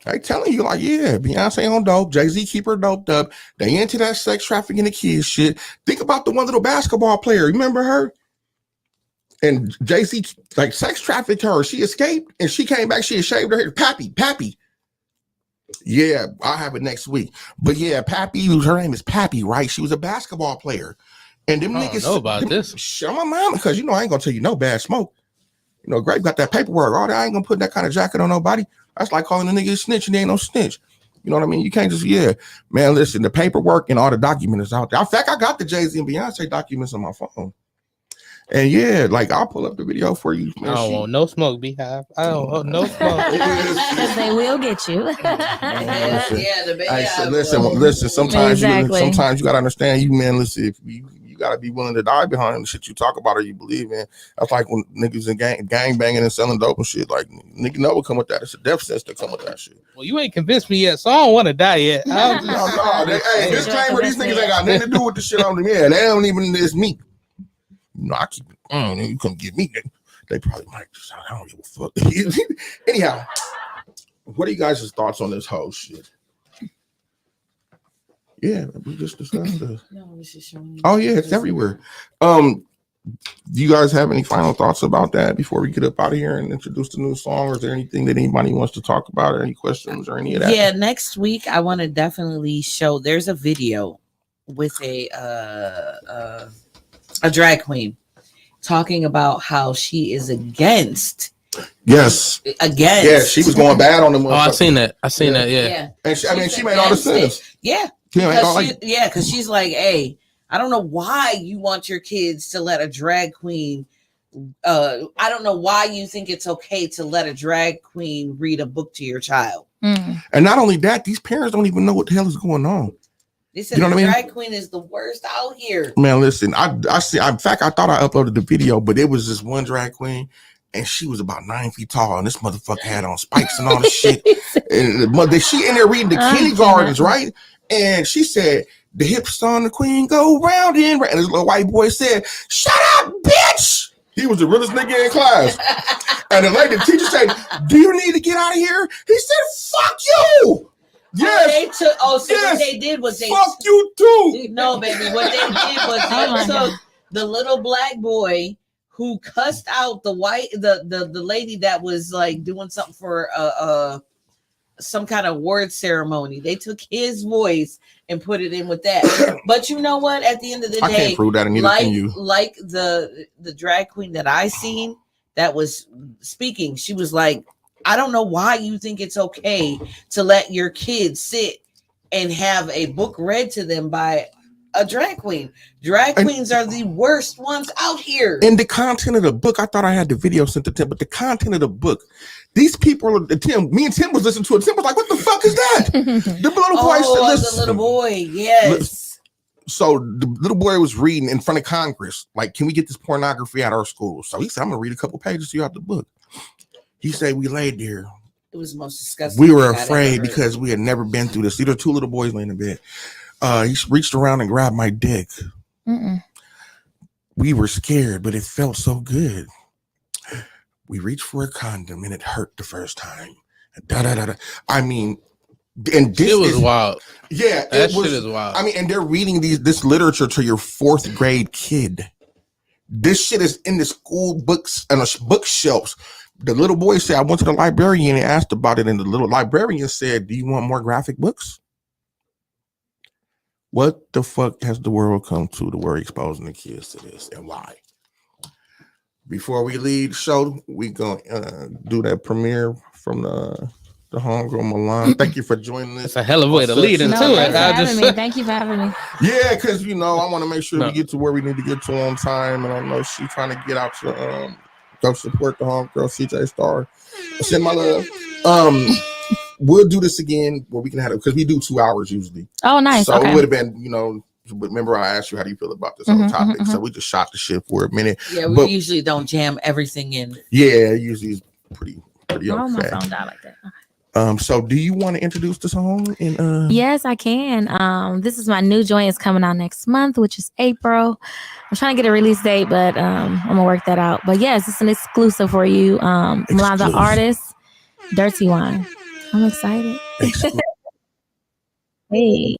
They telling you like, yeah, Beyonce on dope, Jay-Z keep her doped up. They into that sex trafficking the kids shit. Think about the one little basketball player. Remember her? And Jay-Z like sex trafficked her. She escaped and she came back. She had shaved her hair. Pappy. Yeah, I'll have it next week. But yeah, Pappy, her name is Pappy, right? She was a basketball player. And them niggas know about this. Shut my mama, because you know I ain't gonna tell you no bad smoke. You know, Grape got that paperwork. All that, I ain't gonna put that kind of jacket on nobody. That's like calling a nigga a snitch and they ain't no snitch. You know what I mean? You can't just, man, listen, the paperwork and all the documents out there. In fact, I got the Jay-Z and Beyonce documents on my phone. And yeah, like I'll pull up the video for you. Man. I don't want no smoke, Beehive. I don't want no smoke. Because they will get you. Listen. Sometimes you gotta understand, you man. Listen, if you gotta be willing to die behind the shit you talk about or you believe in. That's like when niggas in gang banging and selling dope and shit. Like nigga never come with that. It's a death sentence to come with that shit. Well, you ain't convinced me yet, so I don't want to die yet. Hey, disclaimer: these niggas ain't got nothing to do with the shit on them. Yeah, they don't even. It's me. You know, I keep it. You couldn't get me. They probably might. I don't give a fuck. Anyhow, what are you guys' thoughts on this whole shit? Yeah, we just discussed this. Oh yeah, it's everywhere. Do you guys have any final thoughts about that before we get up out of here and introduce the new song? Or is there anything that anybody wants to talk about, or any questions, or any of that? Yeah, next week I want to definitely show. There's a video with a drag queen talking about how she is against. Yes. Yeah, she was going bad on them. Oh, I seen that. Yeah. And she made all the sense. Yeah. Because she's like, hey, I don't know why you want your kids to let a drag queen. I don't know why you think it's okay to let a drag queen read a book to your child. Mm. And not only that, these parents don't even know what the hell is going on. They said the drag queen is the worst out here. Man, listen, I see. In fact, I thought I uploaded the video, but it was this one drag queen, and she was about 9 feet tall, and this motherfucker had on spikes and all the shit. And she in there reading the kindergartens, right? And she said, "The hips on the queen go round and round." And this little white boy said, "Shut up, bitch!" He was the realest nigga in class. And the teacher said, "Do you need to get out of here?" He said, "Fuck you." Yes. They took. Oh, so Yes. what they did was they. Fuck you too. No, baby. What they did was they took the little black boy who cussed out the lady that was like doing something for some kind of word ceremony. They took his voice and put it in with that. But you know what? At the end of the day, I can't prove that, and neither can you. Like the drag queen that I seen that was speaking, she was like, I don't know why you think it's okay to let your kids sit and have a book read to them by a drag queen. Drag queens are the worst ones out here. And the content of the book, I thought I had the video sent to Tim, but the content of the book, these people, Tim, me and Tim was listening to it. Tim was like, what the fuck is that? The little boy said, listen. The little boy, yes. So the little boy was reading in front of Congress, like, can we get this pornography out of our school? So he said, I'm going to read a couple pages to you out the book. He said, we laid there. It was the most disgusting. We were afraid because we had never been through this. These are two little boys laying in bed. He reached around and grabbed my dick. We were scared, but it felt so good. We reached for a condom and it hurt the first time. I mean, and this was wild. Yeah, that shit is wild. I mean, and they're reading this literature to your 4th grade kid. This shit is in the school books and bookshelves. The little boy said, I went to the librarian and asked about it, and the little librarian said, do you want more graphic books? What the fuck has the world come to we're exposing the kids to this, and why? Before we leave the show, we gonna do that premiere from the homegirl Milan. Thank you for joining us. It's a hell of a way to lead into it. Thank you for having me. Yeah, because I want to make sure we get to where we need to get to on time, and I know she's trying to get out to go support the homegirl CJ Star. Send my love. We'll do this again where we can have it because we do 2 hours usually. Oh, nice. So it would have been, remember I asked you how do you feel about this whole topic? So we just shot the shit for a minute. Yeah, we usually don't jam everything in. Yeah, usually it's pretty okay. Oh, my phone died like that. So do you want to introduce the song? Yes, I can. This is my new joint. It's coming out next month, which is April. I'm trying to get a release date, but I'm gonna work that out. But yes, it's an exclusive for you. Milan the artist, Dirty Wine. I'm excited. Hey.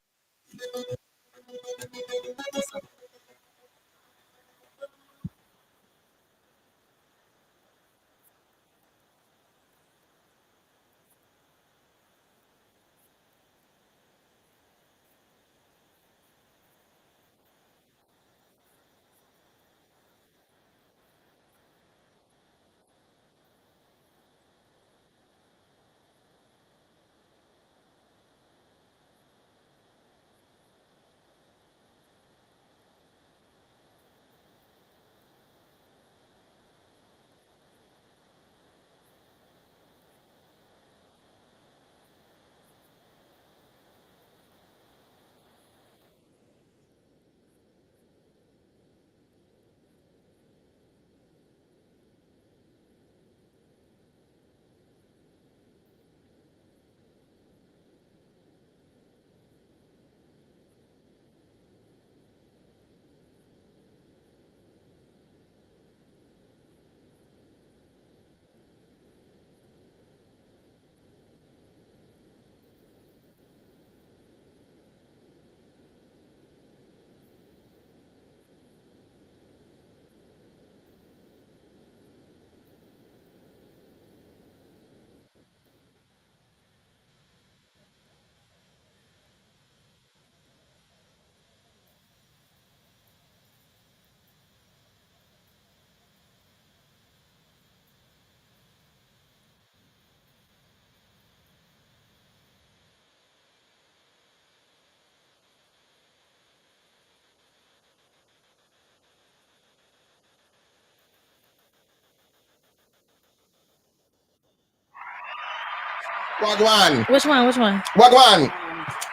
Wagwan. Which one? Wagwan.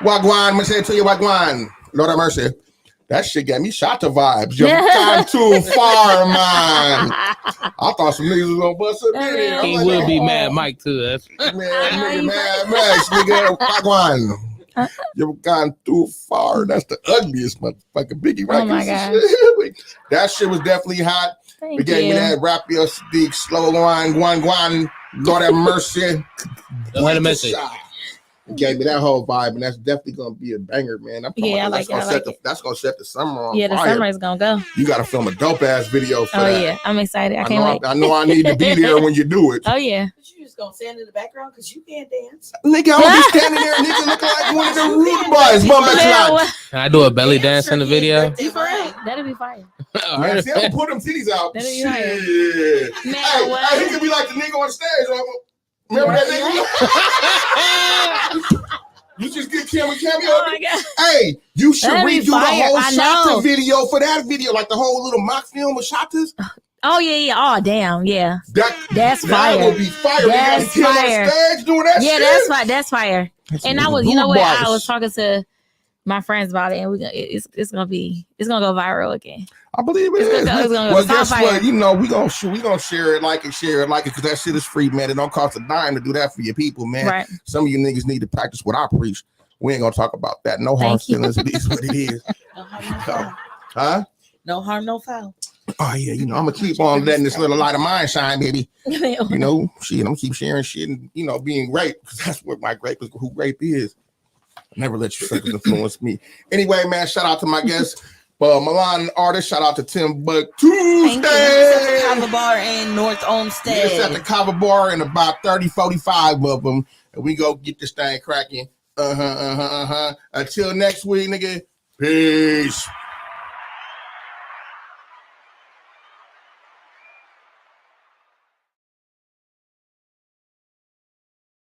I'm gonna say it to you, Wagwan. Lord have mercy. That shit got me shot to vibes. You've gone too far, man. I thought some niggas was gonna bust a minute. He will be Mad Mike too. That's Mad Max, nigga. Wagwan. You've gone too far. That's the ugliest motherfucking Biggie record. Oh my God. That shit was definitely hot. Thank We gave you. me that rap your speak, slow wine, guan. Lord have mercy. Wait a minute. You gave me that whole vibe, and that's definitely gonna be a banger, man. Yeah, I like That's gonna set the summer on Yeah, the fire. summer is gonna go. You gotta film a dope ass video for Oh that. yeah, I'm excited. I can't wait. I know I need to be there when you do it. Oh yeah. But you just gonna stand in the background because you can't dance. Nigga, I'm just standing there, nigga, looking like one of the rude boys. Can I do a belly dance in the video? That'd be fire. Man, see, I'm gonna pull them titties out. That'd be Shit. Man, Hey, he could be like the nigga on stage. Remember that nigga? You just get cameo. Oh my God. Hey, you should That'd be redo the fire. whole I know. Shata video for that video, like the whole little mock film of Shatas. Oh yeah. Oh damn, yeah. That's That fire. would be fire. That's They got fire. on stage doing that Yeah, shit. that's fire. That's fire. And I was, you know what? I Bars. was talking to my friends about it, and it's gonna go viral again. I believe it It's is. gonna go Well, stop guess fire. what? You know, we gonna share it, because that shit is free, man. It don't cost a dime to do that for your people, man. Right. Some of you niggas need to practice what I preach. We ain't gonna talk about that. No harm, feelings. It is what it is. No harm, no foul. Huh? No harm, no foul. Oh yeah, you know, I'm gonna keep on letting this little light of mine shine, baby. You know, shit, I'm gonna keep sharing shit and being great, because that's what my grape is, who grape is. Never let your suckers influence me. Anyway, man, shout out to my guest, Milan artist. Shout out to Tim Buck Tuesday. At the Kava Bar in North Olmsted. It's at the Kava Bar and about 30, 45 of them. And we go get this thing cracking. Until next week, nigga. Peace.